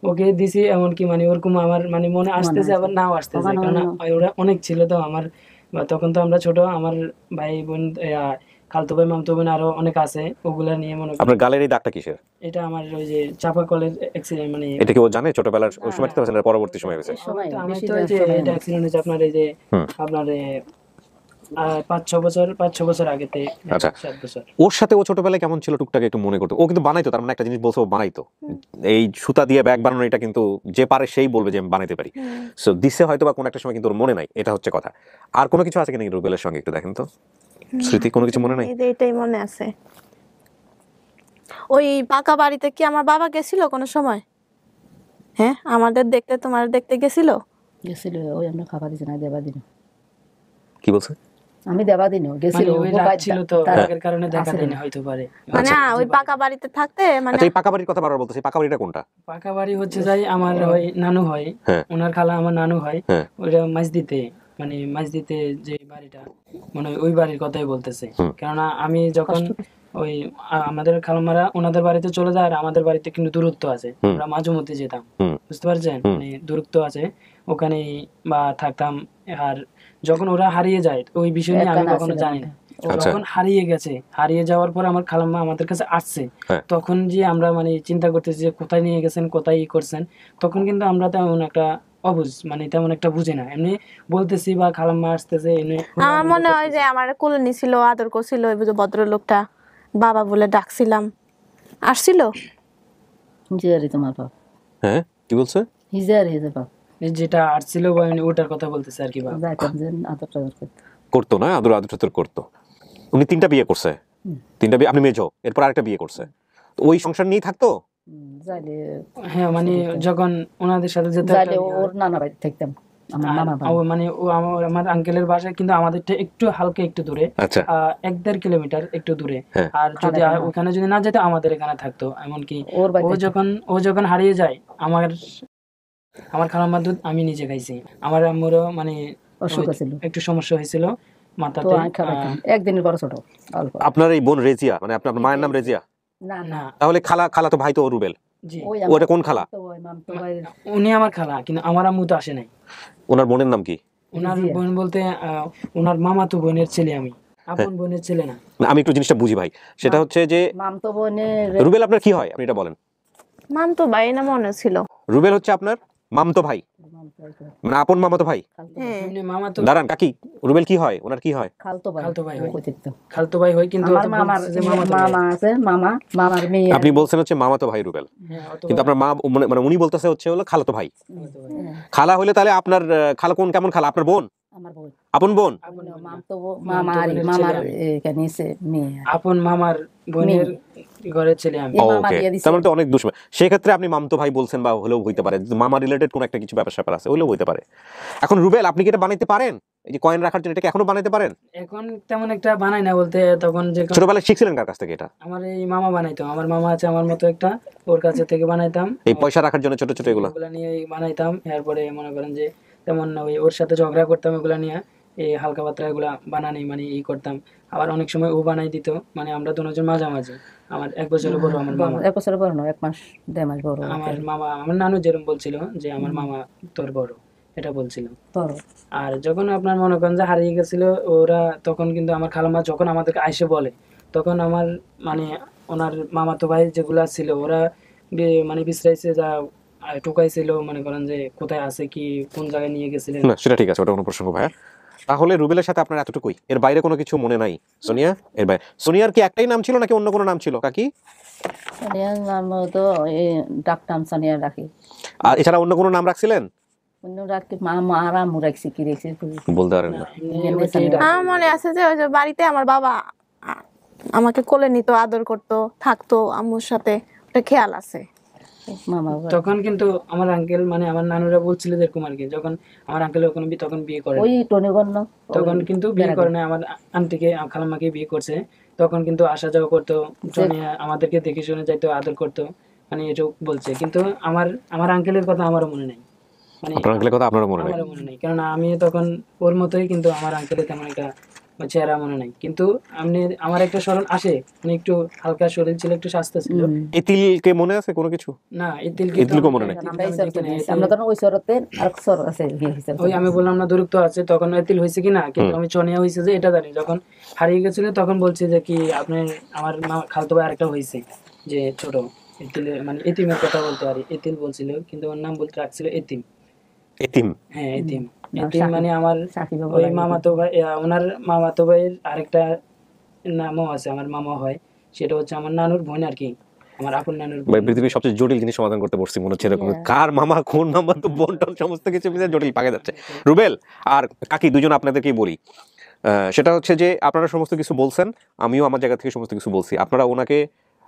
ওকে দিছি এমনকি ওরকম আমার মনে আসতেছে, আবার নাও আসতেছে, কারণ ওরা অনেক ছিল তো আমার, বা তখন তো আমরা ছোট, আমার ভাই বোন, খালতো ভাই মামতো বোন আরো অনেক আছে, ওগুলা নিয়ে মনে আপনার গালের এই দাগটা কিসের? এটা আমার ওই যে চাপা কলের অ্যাক্সিডেন্ট, এটা কি ও জানে ছোটবেলার ওই সময় থেকে না পরবর্তী সময় হয়েছে? আমি তো এই যে এটা অ্যাক্সিডেন্ট হয়েছে আপনার এই যে আপনার 5-6 বছর আগেতে। আচ্ছা, 7 বছর। ওর সাথে ও ছোটবেলায় কেমন ছিল টুকটাক একটু মনে করতো? ও কিন্তু বানাইতো, তার মানে একটা জিনিস বলছে, ও বানাইতো। এই সুতা দিয়ে ব্যাগ বানানো, এটা কিন্তু যে পারে সেই বলবে যে আমি বানাইতে পারি। সো দিছে হয়তো বা কোনো একটা সময়, কিন্তু ওর মনে নাই, এটা হচ্ছে কথা। আর কোনো কিছু আছে কিনা রুবেলের সঙ্গে একটু দেখেন তো, স্মৃতি কোনো কিছু মনে নাই? এটাই মনে আছে। ওই পাকা বাড়িতে কি আমার বাবা গেছিল কোনো সময়? হ্যাঁ, আমাদের দেখতে, তোমার দেখতে গেছিল? ওই আমরা খাবার দিছি না, দেবা দিন। কি বলছে? আমি দেবা দিন গেছিল, ওই রাত ছিল তো, রাগের কারণে দেখা দেয়নি হয়তো পারে। ওই পাকা বাড়িতে থাকতে আচ্ছা, এই পাকা বাড়ির কথা বারবার বলতেছি, পাকা বাড়িটা কোনটা? পাকা বাড়ি হচ্ছে যাই আমার ওই নানু হয়, ওনার খালা আমার নানু হয়, ওইটা মাছ দিতে যে বাড়িটা, ওই বাড়ির কথাই বলতেছে। কেননা আমি যখন ওই আমাদের খালামারা ওনাদের বাড়িতে চলে যায়, আর আমাদের বাড়িতে কিন্তু দূরত্ব আছে, আমরা মাঝে মধ্যে যেতাম, বুঝতে পারছেন, দূরত্ব আছে, ওখানে বা থাকতাম। আর যখন ওরা হারিয়ে যায়, ওই বিষয় নিয়ে আমি কখনো জানি না। যখন হারিয়ে যাওয়ার পর আমার খালাম্মা আমাদের কাছে আসছে, তখন যে আমরা চিন্তা করতেছি যে কোথায় নিয়ে গেছেন, কোথায় করছেন, তখন কিন্তু আমরা তেমন একটা অবুঝ, তেমন একটা বুঝি না, এমনি বলতেছি বা খালাম্মা আসতেছে। আমার মনে হয় যে আমার কোলে নিছিল, আদর করছিল ওই যে ভদ্রলোকটা, বাবা বলে ডাকছিলাম, আসছিল। হিজারি তোমার বাপ? হ্যাঁ, কি বলছে? হিজারি বাপ যেটা আসছিল ওটার কথা বলতেছে আর কি। বাবা যাইতাম যে আদর টাদর করতো না, আদর করতো। উনি 3টা বিয়ে করছে, 3টা বিয়ে, আপনি মেজো, এরপর আরেকটা বিয়ে করছে, তো ওই সংসার নিয়েই থাকতো। হ্যাঁ, যখন ওনাদের সাথে যেতে ওর নানা বাড়ি থাকতাম, আমার আঙ্কেলের বাসায় কিন্তু আমাদের একটু হালকা একটু দূরে, 1-1.5 কিলোমিটার একটু দূরে। আর যদি ওখানে যদি না যেত, আমাদের এখানে থাকতো। এমনকি ও যখন হারিয়ে যায়, আমার খালাম্মার দুধ আমি নিজে খাইছি। আমার আম্মুরও একটু সমস্যা হয়েছিল মাথাতে, একদিনের বড় ছোট। আপনার এই বোন রেজিয়া, আপনার মায়ের নাম রেজিয়া? না, তাহলে খালা তো ভাই তো রুবেল। ওটা কোন খালা? উনি আমার খালা, কিন্তু আমার আম্মু তো আসে নাই। ওনার বোনের নাম কি? ওনার বোন বলতে ওনার মামাতো বোনের ছেলে, আমি আপন বোনের ছেলে না। আমি একটু জিনিসটা বুঝি ভাই, সেটা হচ্ছে যে মামতো বোনের। রুবেল আপনার কি হয় আপনি এটা বলেন? মামতো ভাই না মনে ছিল। রুবেল হচ্ছে আপনার মামতো ভাই, আপন মামাতো ভাই। দাঁড়ান কাকি, রুবেল কি হয়, ওনার কি হয়? খালতো ভাই হয়, কিন্তু মামার মেয়ে। আপনি বলছেন হচ্ছে মামাতো ভাই রুবেল, কিন্তু আপনার মা উনি বলতেছে হচ্ছে হলো খালাতো ভাই। খালা হলে তাহলে আপনার খালা কেমন খালা? আপনার বোন? আপন বোন? আপন মামার বোনের ঘরের ছেলে আমি। এই মামা ওকে, দিয়ে দিছে। তার মানে তো অনেক দুশ্মন। সেক্ষেত্রে আপনি মামতো ভাই বলছেন বা হলেও হইতে পারে, মামা রিলেটেড কোন একটা কিছু ব্যাপার স্যাপার আছে, হলেও হইতে পারে। এখন রুবেল, আপনি কি এটা বানাইতে পারেন? এই যে কয়েন রাখার জন্য, এটা কি এখনো বানাইতে পারেন? এখন তেমন একটা বানাই না, বলতে তখন যে ছোটবেলায় শিখছিলেন কার কাছ থেকে এটা? আমার এই মামা বানাইতো, আমার মামা আছে আমার মতো একটা, ওর কাছে থেকে বানাইতাম। এই পয়সা রাখার জন্য ছোট ছোট এগুলো? ওগুলা নিয়ে বানাইতাম। এরপরে মনে করেন যে তেমন ওই ওর সাথে ঝগড়া করতাম এগুলা নিয়ে, এই হালকা পাতলা এগুলা বানানি মানে ই করতাম। আবার অনেক সময় ও বানাই দিত, মানে আমরা দুজন মাঝামাঝি। আমার 1 বছরের বড় আমার মামা। 1 বছরের বড় না, 1 মাস 1.5 মাস বড়। আমার মামা, আমার নানু যেরকম বলছিল যে আমার মামা তোর বড়, এটা বলছিল। বড়। আর যখন আপনার মনে করেন যে হারিয়ে গেছিল ওরা, তখন কিন্তু আমার খালামা যখন আমাদেরকে আইসে বলে, তখন আমার মানে ওনার মামাতো ভাই যেগুলা ছিল ওরা মানে বিশ্রাইছে যা টোকাইছিল, মনে করেন যে কোথায় আছে কি কোন জায়গায় নিয়ে গেছিলেন। না সেটা ঠিক আছে, ওটা কোনো প্রসঙ্গ ভাইয়া। তাহলে রুবেলের সাথে আপনার এতটুকুই, এর বাইরে কোনো কিছু মনে নাই? সোনিয়া, এর বাইরে সোনিয়ার কি একটাই নাম ছিল নাকি অন্য কোনো নাম ছিল কাকি? সোনিয়ার নাম তো এই ডাকতাম সোনিয়া রাখি। আর এছাড়া অন্য কোনো নাম রাখছিলেন? অন্য রাখি মা আর আম্মু রাখছি, কি রেখছি বলতে পারেন না? আমার মনে আছে যে ওই যে বাড়িতে আমার বাবা আমাকে কোলে নিত, আদর করতো, থাকতো আম্মুর সাথে, ওটা খেয়াল আছে। মামা। তখন কিন্তু আমার আঙ্কেল মানে আমার নানুরা বলছিল যেরকম আর কি, যখন আমার আঙ্কেল তখন বিয়ে করে, ওই টনিগণ্য তখন কিন্তু বিয়ে করে না, আমার আন্টিকে খালাম্মাকে বিয়ে করছে। তখন কিন্তু আসা যাওয়া করতো, আমাদেরকে দেখে শুনে যাইতো, আদর করতো, মানে এটাও বলছে। কিন্তু আমার আঙ্কেলের কথা আমারও মনে নেই, মানে আপনার আঙ্কেলের কথা আপনারও মনে নাই? আমারও মনে নেই, কেননা আমি তখন ওর মতোই, কিন্তু আমার আঙ্কেলের তেমন একটা চেহারা মনে নাই। কিন্তু আমার একটা স্মরণ আসে, মানে একটু হালকা শরীর ছিল, একটু স্বাস্থ্য ছিল। এতিলকে মনে আছে কোনো কিছু? না, এতিলকে মনে নাই? আমরা তখন ওই শরতে আর শর আছে। ওই আমি বললাম না দূরত্ব আছে, তখন এতিল হয়েছে কিনা, কিন্তু আমি চনিয়া হয়েছে যে এটা জানি। যখন হারিয়ে গেছিল তখন বলছে যে কি আপনার আমার খালতো ভাই আরেকটা হয়েছে যে ছোট এতিল, মানে এতিমের কথা বলতে পারি, এতিল বলছিল, কিন্তু ওর নাম বলতে রাখছিল এতিম। এতিম? হ্যাঁ এতিম। এতিম মানে আমার ওই মামাতো ভাই, ওনার মামাতো ভাইয়ের আরেকটা নামও আছে, আমার মামা হয়, সেটা হচ্ছে আমার নানুর বোন আর কি, আমার আপন নানুর বোন। ভাই পৃথিবীর সবচেয়ে জটিল জিনিস সমাধান করতে বসছি মনে হচ্ছে, এরকম কার মামা কোন মামা, তো বোন টোন সমস্ত কিছু মিলে জটিল পাকে যাচ্ছে। রুবেল আর কাকি দুজন আপনাদেরকেই বলি, সেটা হচ্ছে যে আপনারা সমস্ত কিছু বলছেন, আমিও আমার জায়গা থেকে সমস্ত কিছু বলছি।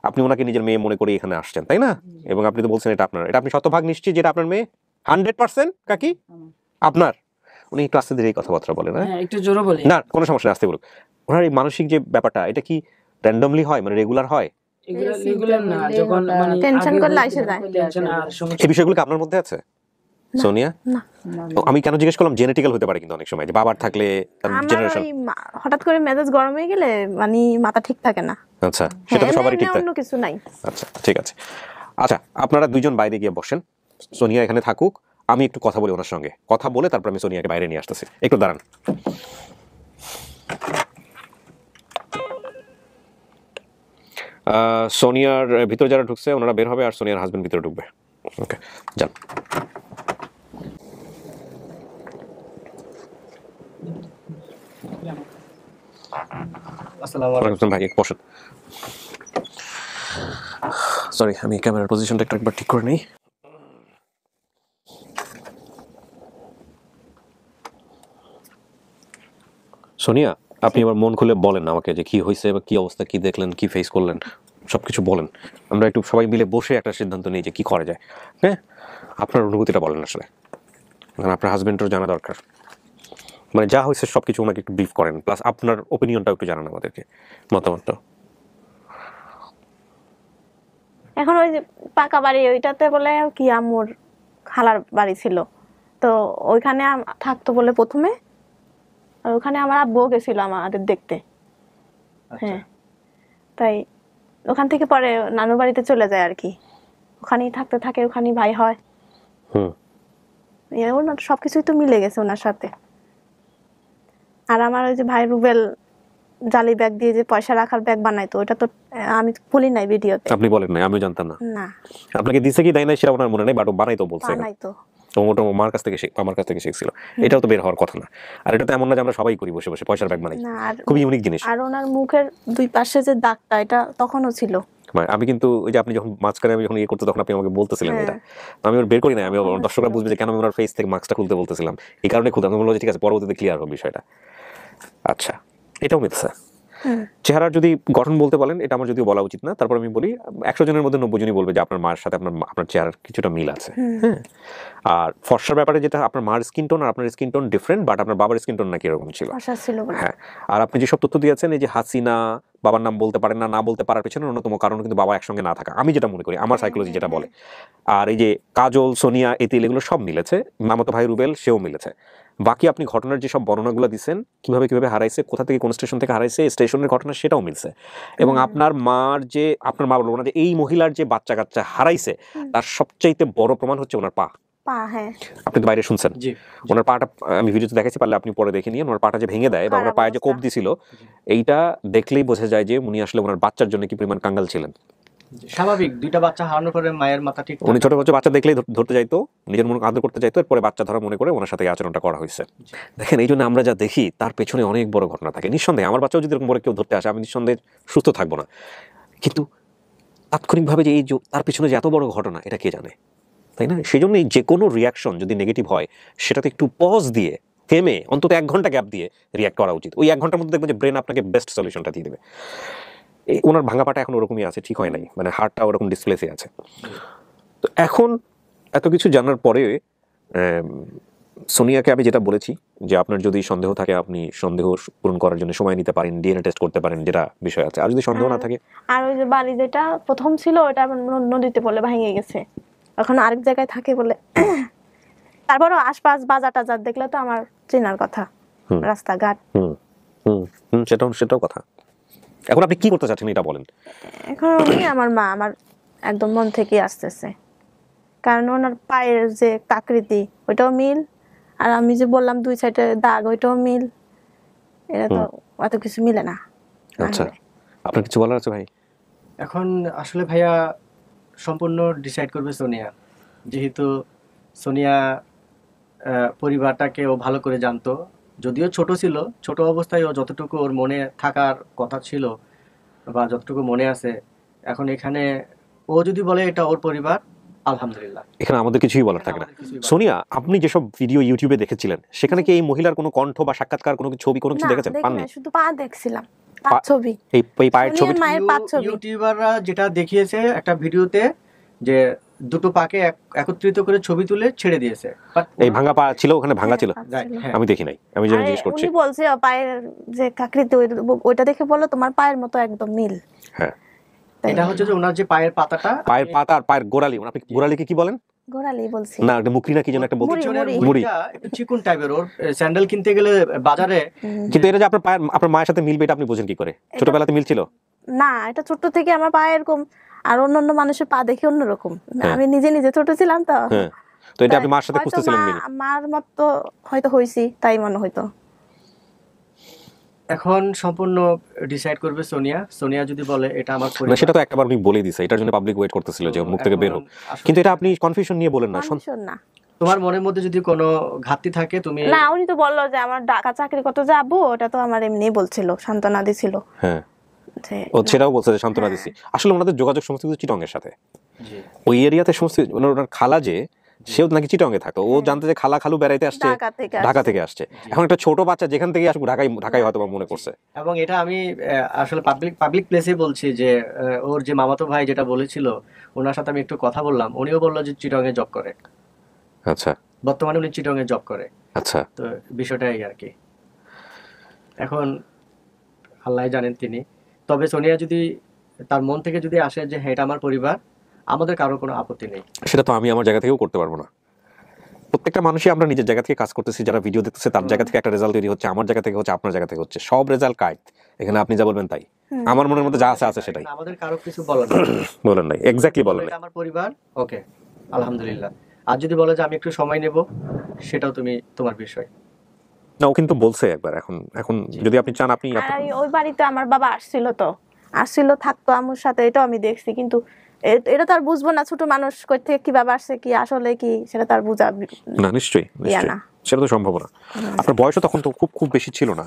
আপনি ওনাকে নিজের মেয়ে মনে করে এখানে আসছেন, তাই না? এবং আপনি তো বলছেন এটা আপনার, এটা আপনি শতভাগ নিশ্চিত যেটা আপনার মেয়ে? 100% কাকি আপনার? উনি একটু আস্তে ধীরে কথাবার্তা বলেন। হ্যাঁ একটু জোরে বলি। না কোনো সমস্যা নেই, আস্তে বলুক। ওনার এই মানসিক যে ব্যাপারটা, এটা কি র্যান্ডমলি হয়, মানে রেগুলার হয়? এগুলো রেগুলার না, যখন মানে টেনশন করলে এসে যায়। টেনশন আর সমস্যা। এই বিষয়গুলো কি আপনার মধ্যে আছে সোনিয়া? না, ও, আমি কেন জিজ্ঞেস করলাম, জেনেটিক্যাল হতে পারে কিন্তু অনেক সময়, যে বাবার থাকলে আমার জেনারেশন। ওই হঠাৎ করে মেজাজ গরম হয়ে গেলে মানে মাথা ঠিক থাকে না। আচ্ছা, সেটা তো সবারই ঠিক থাকে। অন্য কিছু নাই। আচ্ছা ঠিক আছে। আচ্ছা, আপনারা দুইজন বাইরে গিয়ে বসেন, সোনিয়া এখানে থাকুক, আমি একটু কথা বলি ওনার সঙ্গে। কথা বলে তারপর আমি সোনিয়াকে বাইরে নিয়ে আসতেছি, একটু দাঁড়ান। সোনিয়ার ভিতরে যারা ঢুকছে ওনারা বের হবে, আর সোনিয়ার হাজবেন্ড ভিতরে ঢুকবে। ওকে, যান। আসসালামু আলাইকুম ভাই বসেন। সরি, আমি ক্যামেরার পজিশনটা একবার ঠিক করে নিই। সোনিয়া, আপনি এবার মন খুলে বলেন আমাকে যে কি হয়েছে বা কি অবস্থা, কি দেখলেন, কি ফেস করলেন, সবকিছু বলেন। আমরা একটু সবাই মিলে বসে একটা সিদ্ধান্ত নিই যে কি করা যায়। হ্যাঁ, আপনার অনুভূতিটা বলেন আসলে, আপনার হাজবেন্ডেরও জানা দরকার। মানে যা হয়েছে সবকিছু ওনাকে একটু ব্রিফ করেন, প্লাস আপনার ওপিনিয়নটাও একটু জানান আমাদেরকে, মতামতটা। এখন ওই যে পাকা বাড়ি ওইটাতে বলে কি আম্মুর খালার বাড়ি ছিল, তো ওইখানে থাকতো বলে প্রথমে, আর ওখানে আমার আব্বুও গেছিল আমাদের দেখতে। হ্যাঁ, তাই ওখান থেকে পরে নানুর বাড়িতে চলে যায় আর কি, ওখানেই থাকতে থাকে, ওখানেই ভাই হয়। ওনার সবকিছুই তো মিলে গেছে ওনার সাথে। আর আমার ওই যে ভাই রুবেল জালি ব্যাগ দিয়ে যে পয়সা রাখার ব্যাগ বানাইতো, ওটা তো আমি বলি নাই ভিডিওতে। আপনি বলেন না, আমিও জানতাম না। না, আপনাকে দিছে কি দেয় না সেটা ওনার মনে নেই, বাট বানাইতো বলছে। বানাইতো, ওটা আমার কাছ থেকে শিখছিল। এটাও তো বের হওয়ার কথা না। আর এটা তো এমন না যে আমরা সবাই করি বসে বসে পয়সার ব্যাগ বানাই, খুব ইউনিক জিনিস। আর ওনার মুখের দুই পাশে যে দাগটা, এটা তখনও ছিল। আমি কিন্তু ওই যে আপনি যখন মাস্কটা আমি যখন ইয়ে করতে, তখন আপনি আমাকে বলতেছিলেন এটা, আমি ওর বের করি না। আমি দর্শকরা বুঝবে যে কেন আমি ওনার ফেস থেকে মাস্কটা খুলতে বলতেছিলাম, এই কারণে খুলতে। আমি বললাম ঠিক আছে, পরবর্তীতে ক্লিয়ার হবে বিষয়টা। আচ্ছা, এটাও মিথ্যা। চেহারার যদি গঠন বলতে বলেন, এটা আমার যদিও বলা উচিত না, তারপর আমি বলি 100 জনের মধ্যে 90 জনই বলবে যে আপনার মায়ের সাথে আপনার চেহারার কিছুটা মিল আছে। হ্যাঁ, আর ফর্সার ব্যাপারে যেটা, আপনার মার স্কিন টোন আর আপনার স্কিন টোন ডিফারেন্ট, বাট আপনার বাবার স্কিন টোন নাকি এরকম ছিল। হ্যাঁ, আর আপনি যেসব তথ্য দিয়েছেন, এই যে হাসিনা বাবার নাম বলতে পারেন না, না বলতে পারার পেছনে অন্যতম কারণ কিন্তু বাবা একসঙ্গে না থাকা, আমি যেটা মনে করি, আমার সাইকোলজি যেটা বলে। আর এই যে কাজল, সোনিয়া, এতিল, এগুলো সব মিলেছে, মামাতো ভাই রুবেল সেও মিলেছে। বাকি আপনি ঘটনার যেসব বর্ণনাগুলো দিচ্ছেন, কিভাবে কিভাবে হারাইছে, কোথা থেকে কোন স্টেশন থেকে হারাইছে, স্টেশনের ঘটনা সেটাও মিলছে। এবং আপনার মার যে, আপনার মা বলবো না, যে এই মহিলার যে বাচ্চা কাচ্চা হারাইছে, তার সবচাইতে বড় প্রমাণ হচ্ছে ওনার পা। আপনি তো বাইরে শুনছেন, ওনার পাটা আমি ভিডিওতে দেখাইছি, পারলে আপনি পরে দেখে নিন। ওনার পাটা যে ভেঙে দেয় বা ওনার পায়ে যে কোপ দিছিল, এইটা দেখলেই বোঝা যায় যে উনি আসলে ওনার বাচ্চার জন্য কি পরিমাণ কাঙ্গাল ছিলেন। স্বাভাবিক, দুইটা বাচ্চা হারানোর পরে মায়ের মাথা ঠিক, উনি ছোট বাচ্চা দেখলেই ধরতে যাইতো, নিজের মনে আদর করতে চাইতো, এরপরে বাচ্চা ধরা মনে করে ওনার সাথে এই আচরণটা করা হয়েছে। দেখেন, এই জন্য আমরা যা দেখি তার পেছনে অনেক বড় ঘটনা থাকে। নিঃসন্দেহে আমার বাচ্চাও যদি এরকম বড় কেউ ধরতে আসে, আমি নিঃসন্দেহে সুস্থ থাকবো না, কিন্তু তাৎক্ষণিকভাবে যে এই তার পেছনে যে এত বড় ঘটনা, এটা কে জানে, তাই না? সেই জন্যই যে কোনো রিয়াকশন যদি নেগেটিভ হয়, সেটাতে একটু পজ দিয়ে, থেমে, অন্তত 1 ঘন্টা গ্যাপ দিয়ে রিয়াক্ট করা উচিত। ওই 1 ঘন্টার মধ্যে দেখবেন যে ব্রেন আপনাকে বেস্ট সলিউশনটা দিয়ে দেবে। ওনার ভাঙা পাটা এখন ওরকমই আছে, ঠিক হয় নাই, মানে হার্টটা ওরকম ডিসপ্লেসে আছে। তো এখন এত কিছু জানার পরে সোনিয়াকে আমি যেটা বলেছি যে আপনার যদি সন্দেহ থাকে, আপনি সন্দেহ পূরণ করার জন্য সময় নিতে পারেন, ডিএনএ টেস্ট করতে পারেন, যেটা বিষয় আছে। আর যদি সন্দেহ না থাকে, আর ওই যে বাড়ি যেটা প্রথম ছিল, ওটা নদীতে বলে ভেঙে গেছে, এখন আরেক জায়গায় থাকে বলে। তারপরও আশপাশ বাজার টাজার দেখলে তো আমার চেনার কথা, রাস্তাঘাট। সেটাও কথা। এখন আপনি কি করতে চাচ্ছেন এটা বলেন। এখন উনি আমার মা, আমার একদম মন থেকে আসতেছে, কারণ ওনার পায়ের যে আকৃতি ওইটাও মিল, আর আমি যে বললাম 2 সাইডে দাগ ওইটাও মিল, এটা তো এত কিছু মিলে না। আচ্ছা, আপনার কিছু বলার আছে ভাই? এখন আসলে ভাইয়া সম্পূর্ণ ডিসাইড করবে সোনিয়া, যেহেতু সোনিয়া পরিবারটাকে ও ভালো করে জানতো, যদিও ছোট ছিল, ছোট অবস্থায় ও যতটুকু ওর মনে থাকার কথা ছিল বা যতটুকু মনে আছে, এখন এখানে ও যদি বলে এটা ওর পরিবার, আলহামদুলিল্লাহ, এখানে আমাদের কিছুই বলার থাকে না। সোনিয়া, আপনি যেসব ভিডিও ইউটিউবে দেখেছিলেন, সেখানে কি এই মহিলার কোনো কণ্ঠ বা সাক্ষাৎকার, কোনো ছবি, কোনো কিছু দেখেছেন? পাননি? শুধু পা দেখছিলাম, ছবি, এই পায়ের ছবি। ইউটিউবাররা যেটা দেখিয়েছে একটা ভিডিওতে, যে দুটো পাকে একত্রিত করে ছবি তুলে ছেড়ে দিয়েছে, এই ভাঙা পা ছিল, ওখানে ভাঙা ছিল, আমি দেখি নাই, আমি যেন জিজ্ঞেস করছি। উনি বলছে পায়ের যে আকৃতি ওইটা দেখে বললো তোমার পায়ের মতো একদম মিল। হ্যাঁ, এটা হচ্ছে যে ওনার যে পায়ের পাতা আর পায়ের গোড়ালি, আপনি গোড়ালিকে কি বলেন? গোড়ালি বলছি না, এটা মুকরি না কি যেন একটা বলতে, মুড়ি, একটু চিকন টাইপের। ওর স্যান্ডেল কিনতে গেলে বাজারে, কিন্তু এটা যে আপনার মায়ের সাথে মিলবে, এটা আপনি বুঝেন কি করে? ছোটবেলাতে মিল ছিল না, এটা ছোট থেকে আমার পা এরকম, আর অন্যান্য মানুষের পা দেখে অন্যরকম। আমি নিজে ছোট ছিলাম তো, তো এটা আপনি মার সাথে খুঁজতেছিলেন মিল? মার মতো হয়তো হইছি, তাই মনে হইতো। এখন সম্পূর্ণ ডিসাইড করবে সোনিয়া যদি বলে এটা আমার পরিবার, সেটা তো একবার উনি বলে দিয়েছে, এটার জন্য পাবলিক ওয়েট করতেছিল যে মুখ থেকে বের হোক, কিন্তু এটা আপনি কনফিউশন নিয়ে বলেন না। তোমার মনের মধ্যে যদি কোনো ঘাটতি থাকে তুমি, না, উনি তো বললো যে আমার ঢাকা চাকরি করতে যাবো, ওটা তো আমার এমনি বলছিল, সান্ত্বনা দিছিল। হ্যাঁ, ও সেটাও বলছে যে সান্ত্বনা দিছি। আসলে ওনাদের যোগাযোগ সমস্ত কিছু চিটংয়ের সাথে, ওই এরিয়াতে সমস্ত, ওনার খালা যে, সেও নাকি চিটংয়ে থাকতো। ও জানতে যে খালা খালু বেড়াইতে আসছে, ঢাকা থেকে আসছে। এখন একটা ছোট বাচ্চা যেখান থেকে আসুক, ঢাকায় হয়তো মনে করছে। এবং এটা আমি আসলে পাবলিক প্লেসে বলছি যে ওর যে মামাতো ভাই যেটা বলেছিল, ওনার সাথে আমি একটু কথা বললাম, উনিও বললো যে চিটংয়ে জব করে। আচ্ছা, বর্তমানে উনি চিটংয়ে জব করে। আচ্ছা, তো বিষয়টা এই আর কি, এখন আল্লাহ জানেন তিনি। তবে সোনিয়া যদি তার মন থেকে যদি আসে যে হ্যাঁ এটা আমার পরিবার, আমাদের কারো কোনো আপত্তি নেই। সেটা তো আমি আমার জায়গা থেকেও করতে পারবো না। প্রত্যেকটা মানুষই আমরা নিজের জায়গা থেকে কাজ করতেছি, যারা ভিডিও দেখতেছে তার জায়গা থেকে একটা রেজাল্ট তৈরি হচ্ছে, আমার জায়গা থেকে হচ্ছে, আপনার জায়গা থেকে হচ্ছে, সব রেজাল্ট কাট। এখানে আপনি যা বলবেন তাই, আমার মনের মধ্যে যা আছে সেটাই। আমাদের কারো কিছু বলেন বলেন নাই, এক্স্যাক্টলি বলেন নাই। আমার পরিবার, ওকে, আলহামদুলিল্লাহ। আর যদি বলে যে আমি একটু সময় নেব, সেটাও তোমার বিষয়। না, ও কিন্তু বলছে একবার। এখন যদি আপনি চান, আপনি ওই বাড়িতে আমার বাবা আসছিল থাকতো আম্মুর সাথে, এটাও আমি দেখছি, কিন্তু এটা তো আর বুঝবো না, ছোট মানুষ কই থেকে কিভাবে আসছে, কি আসলে কি, সেটা তার বুঝা না। নিশ্চয়ই সেটা তো সম্ভব না। আপনার বয়সও তখন তো খুব বেশি ছিল না,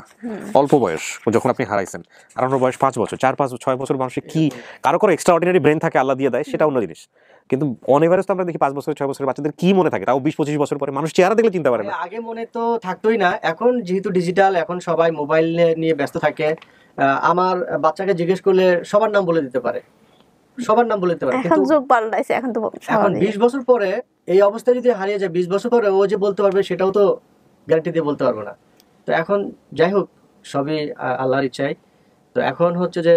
অল্প বয়স যখন আপনি হারাইছেন। আর আমার বয়স 5 বছর, 4, 5, 6 বছর মানুষের কি কারো এক্সট্রা অর্ডিনারি ব্রেন থাকে, আল্লাহ দিয়ে দেয়, সেটা অন্য জিনিস। কিন্তু অন এভারেজ তো আমরা দেখি 5 বছর 6 বছরের বাচ্চাদের কি মনে থাকে, তাও 20-25 বছর পরে মানুষ চেহারা দেখলে চিনতে পারে না। আগে মনে তো থাকতোই না, এখন যেহেতু ডিজিটাল, এখন সবাই মোবাইল নিয়ে ব্যস্ত থাকে, আমার বাচ্চাকে জিজ্ঞেস করলে সবার নাম বলে দিতে পারে, সবার নাম বলে দিতে পারে, এখন কিন্তু যুগ পাল্টাইছে, এখন তো এখন 20 বছর পরে এই অবস্থা যদি হারিয়ে যায়, 20 বছর পরে ও যে বলতে পারবে সেটাও তো গ্যারান্টি দিয়ে বলতে পারবো না। তো এখন যাই হোক, সবই আল্লাহর ইচ্ছাই। তো এখন হচ্ছে যে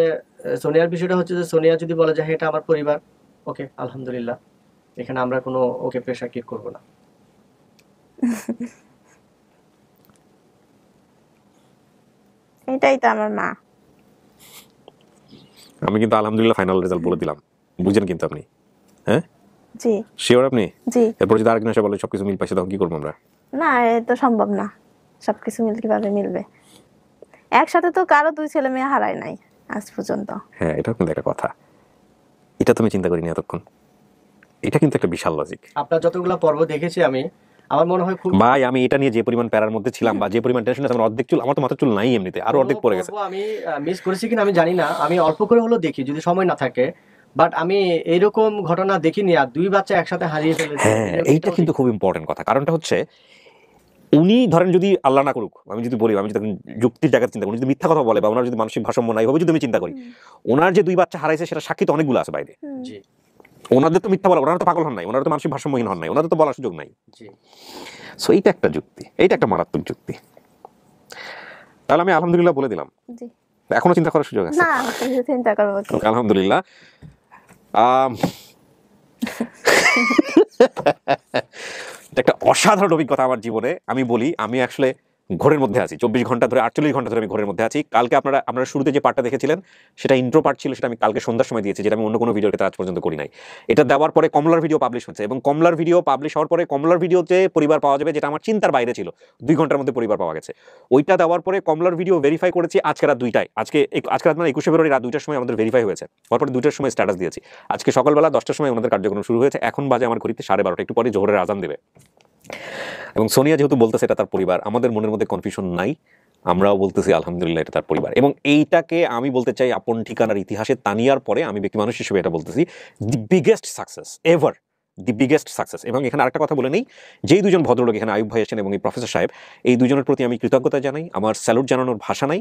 সোনিয়ার বিষয়টা হচ্ছে যে সোনিয়া যদি বলে যে হ্যাঁ এটা আমার পরিবার, ওকে আলহামদুলিল্লাহ, এখানে আমরা কোনো ওকে প্রেশার ক্রিয়েট করবো না। এটাই তো আমার মা। আমি কিন্তু আলহামদুলিল্লাহ ফাইনাল রেজাল্ট বলে দিলাম, বুঝেন কিন্তু আপনি? হ্যাঁ জি শিওর আপনি? জি। এরপর যদি আরেকদিন এসে বলে সবকিছু মিল পাইছে, তখন কি করবো আমরা? না, এ তো সম্ভব না, সবকিছু কিভাবে মিলবে? একসাথে তো কারো 2 ছেলে মেয়ে হারায় নাই আজ পর্যন্ত। হ্যাঁ, এটা কিন্তু একটা কথা, এটা তুমি চিন্তা করিনি এতক্ষণ। এটা কিন্তু একটা বিশাল লজিক। আপনার যতগুলো পর্ব দেখেছি আমি, আমার মনে হয় খুব ভাই আমি এটা নিয়ে যে পরিমাণ প্যারার মধ্যে ছিলাম বা যে পরিমাণ টেনশন, আমার অর্ধেক চুল, আমার তো মাথা চুল নাই এমনিতে, আরো অর্ধেক পড়ে গেছে। আমি মিস করেছি কিনা আমি জানি না, আমি অল্প করে হলেও দেখি যদি সময় না থাকে, বাট আমি এরকম ঘটনা দেখিনি আর 2 বাচ্চা একসাথে হারিয়ে ফেলেছে। হ্যাঁ, এইটা কিন্তু খুব ইম্পর্টেন্ট কথা। কারণটা হচ্ছে উনি ধরেন যদি আল্লাহ না করুক, আমি যদি বলি, আমি যদি যুক্তির জায়গায় চিন্তা করি, যদি মিথ্যা কথা বলে বা ওনার যদি মানসিক ভারসাম্য নাই হবে যদি আমি চিন্তা করি, ওনার যে 2 বাচ্চা হারাইছে সেটা সাক্ষী তো অনেকগুলো আছে বাইরে। জি ওনাদের তো মিথ্যা বলা, ওনারা তো পাগল হন নাই, ওনারা তো মানসিক ভারসাম্যহীন হন নাই, ওনাদের তো বলার সুযোগ নাই। জি। সো এইটা একটা যুক্তি, এইটা একটা মারাত্মক যুক্তি। তাহলে আমি আলহামদুলিল্লাহ বলে দিলাম, জি। এখনো চিন্তা করার সুযোগ আছে? না, কিছু চিন্তা করব কি? ওকে, আলহামদুলিল্লাহ। এটা একটা অসাধারণ অভিজ্ঞতা আমার জীবনে। আমি বলি, আমি আসলে ঘোরের মধ্যে আছি 24 ঘন্টা ধরে, 48 ঘন্টা ধরে আমি ঘোরের মধ্যে আছি। কালকে আপনারা শুরুতে যে পার্টটা দেখেছিলেন সেটা ইন্ট্রো পার্ট ছিল, সেটা আমি কালকে সন্ধ্যার সময় দিয়েছি, যেটা আমি অন্য কোনো ভিডিওর ক্ষেত্রে আজ পর্যন্ত করি নাই। এটা দেওয়ার পরে কমলার ভিডিও পাবলিশ হচ্ছে, এবং কমলার ভিডিও পাবলিশ হওয়ার পরে কমলার ভিডিওতে পরিবার পাওয়া যাবে, যেটা আমার চিন্তার বাইরে ছিল। 2 ঘন্টার মধ্যে পরিবার পাওয়া গেছে। ওইটা দেওয়ার পরে কমলার ভিডিও ভেরিফাই করেছি আজকে রাত 2টায়। আজকে রাত মানে 21 ফেব্রুয়ারি রাত 2টার সময় আমাদের ভেরিফাই হয়েছে। তারপরে 2টার সময় স্ট্যাটাস দিয়েছি। আজকে সকালবেলা 10টার সময় ওনাদের কার্যক্রম শুরু হয়েছে। এখন বাজে আমার ঘড়িতে 12:30, একটু পরে জোহরের আজান দেবে। এবং সোনিয়া যেহেতু বলতেছে এটা তার পরিবার, আমাদের মনের মধ্যে কনফিউশন নাই, আমরাও বলতেছি আলহামদুলিল্লাহ এটা তার পরিবার। এবং এইটাকে আমি বলতে চাই আপন ঠিকানার ইতিহাসে তানিয়ার পরে আমি ব্যক্তি মানুষ হিসেবে এটা বলতেছি দি বিগেস্ট সাকসেস এভার, দি বিগেস্ট সাকসেস। এবং এখানে আরেকটা কথা বলে নেই, যেই 2জন ভদ্রলোক এখানে আয়ুব ভাই এসেছেন এবং এই প্রফেসর সাহেব, এই 2জনের প্রতি আমি কৃতজ্ঞতা জানাই, আমার স্যালুট জানানোর ভাষা নাই।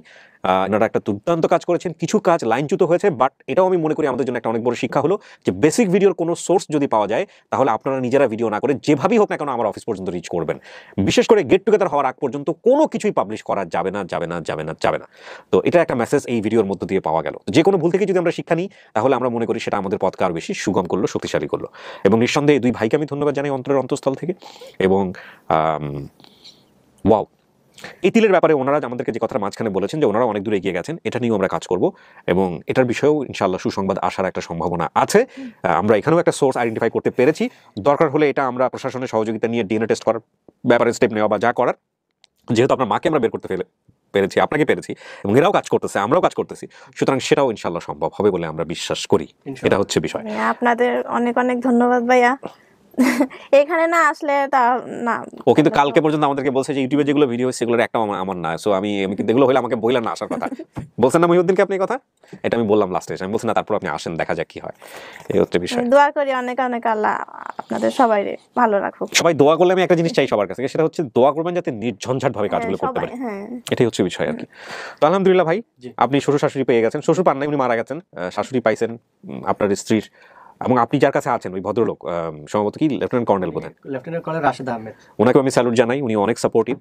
এনারা একটা দুর্দান্ত কাজ করেছেন, কিছু কাজ লাইনচ্যুত হয়েছে, বাট এটাও আমি মনে করি আমাদের জন্য একটা অনেক বড় শিক্ষা হলো যে বেসিক ভিডিওর কোনো সোর্স যদি পাওয়া যায় তাহলে আপনারা নিজেরা ভিডিও না করে যেভাবেই হোক না কেন আমার অফিস পর্যন্ত রিচ করবেন। বিশেষ করে গেট টুগেদার হওয়ার আগ পর্যন্ত কোনো কিছুই পাবলিশ করা যাবে না, যাবে না, যাবে না, যাবে না। তো এটা একটা মেসেজ এই ভিডিওর মধ্য দিয়ে পাওয়া গেল। যে কোনো ভুল থেকে যদি আমরা শিক্ষা নিই তাহলে আমরা মনে করি সেটা আমাদের পথকে আরও বেশি সুগম করলো, শক্তিশালী করলো। এবং নিঃসন্দেহে 2 ভাইকে আমি ধন্যবাদ জানাই অন্তরের অন্তঃস্থল থেকে। এবং ওয়াও, এই তিলের ব্যাপারে ওনারা আমাদেরকে যে কথার মাঝখানে বলেছেন যে ওনারা অনেক দূরে এগিয়ে গেছেন, এটা নিয়েও আমরা কাজ করব এবং এটার বিষয়েও ইনশাআল্লাহ সুসংবাদ আসার একটা সম্ভাবনা আছে। আমরা এখানেও একটা সোর্স আইডেন্টিফাই করতে পেরেছি। দরকার হলে এটা আমরা প্রশাসনের সহযোগিতা নিয়ে ডিএনএ টেস্ট করার ব্যাপারে স্টেপ নেওয়া বা যা করার, যেহেতু আপনার মাকে আমরা বের করতে পেরেছি, আপনাকে পেরেছি, এবং এরাও কাজ করতেছে, আমরাও কাজ করতেছি, সুতরাং সেটাও ইনশাআল্লাহ সম্ভব হবে বলে আমরা বিশ্বাস করি। এটা হচ্ছে বিষয়। আপনাদের অনেক অনেক ধন্যবাদ ভাইয়া। এখানে না আসলে তা না। ও কিন্তু কালকে পর্যন্ত আমাদেরকে বলছে যে ইউটিউবে যেগুলো ভিডিও হচ্ছে সেগুলোর একটা আমার না। সো আমি কিন্তু এগুলো হলে আমাকে বইলা না আসার কথা বলছেন না মহিউদ্দিনকে আপনি কথা, এটা আমি বললাম লাস্টে, আমি বলছি না তারপর আপনি আসেন, দেখা যাক কি হয়। এই হচ্ছে বিষয়। দোয়া করি অনেক অনেক, আল্লাহ আপনাদের সবাই ভালো রাখুক। সবাই দোয়া করলে আমি একটা জিনিস চাই সবার কাছে, সেটা হচ্ছে দোয়া করবেন যাতে নির্ঝঞ্ঝাট ভাবে কাজগুলো করতে পারে। এটাই হচ্ছে বিষয় আর কি। তো আলহামদুলিল্লাহ ভাই, আপনি শ্বশুর শাশুড়ি পেয়ে গেছেন। শ্বশুর পান নাই, উনি মারা গেছেন। শাশুড়ি পাইছেন আপনার স্ত্রীর, এবং আপনি যার কাছে আছেন ওই ভদ্রলোক সম্ভবত কি লেফটেন্যান্ট কর্নেল বোধহয়, লেফটেন্যান্ট কর্নেল রাশেদ আহমেদ, ওনাকে আমি স্যালুট জানাই। উনি অনেক সাপোর্টিভ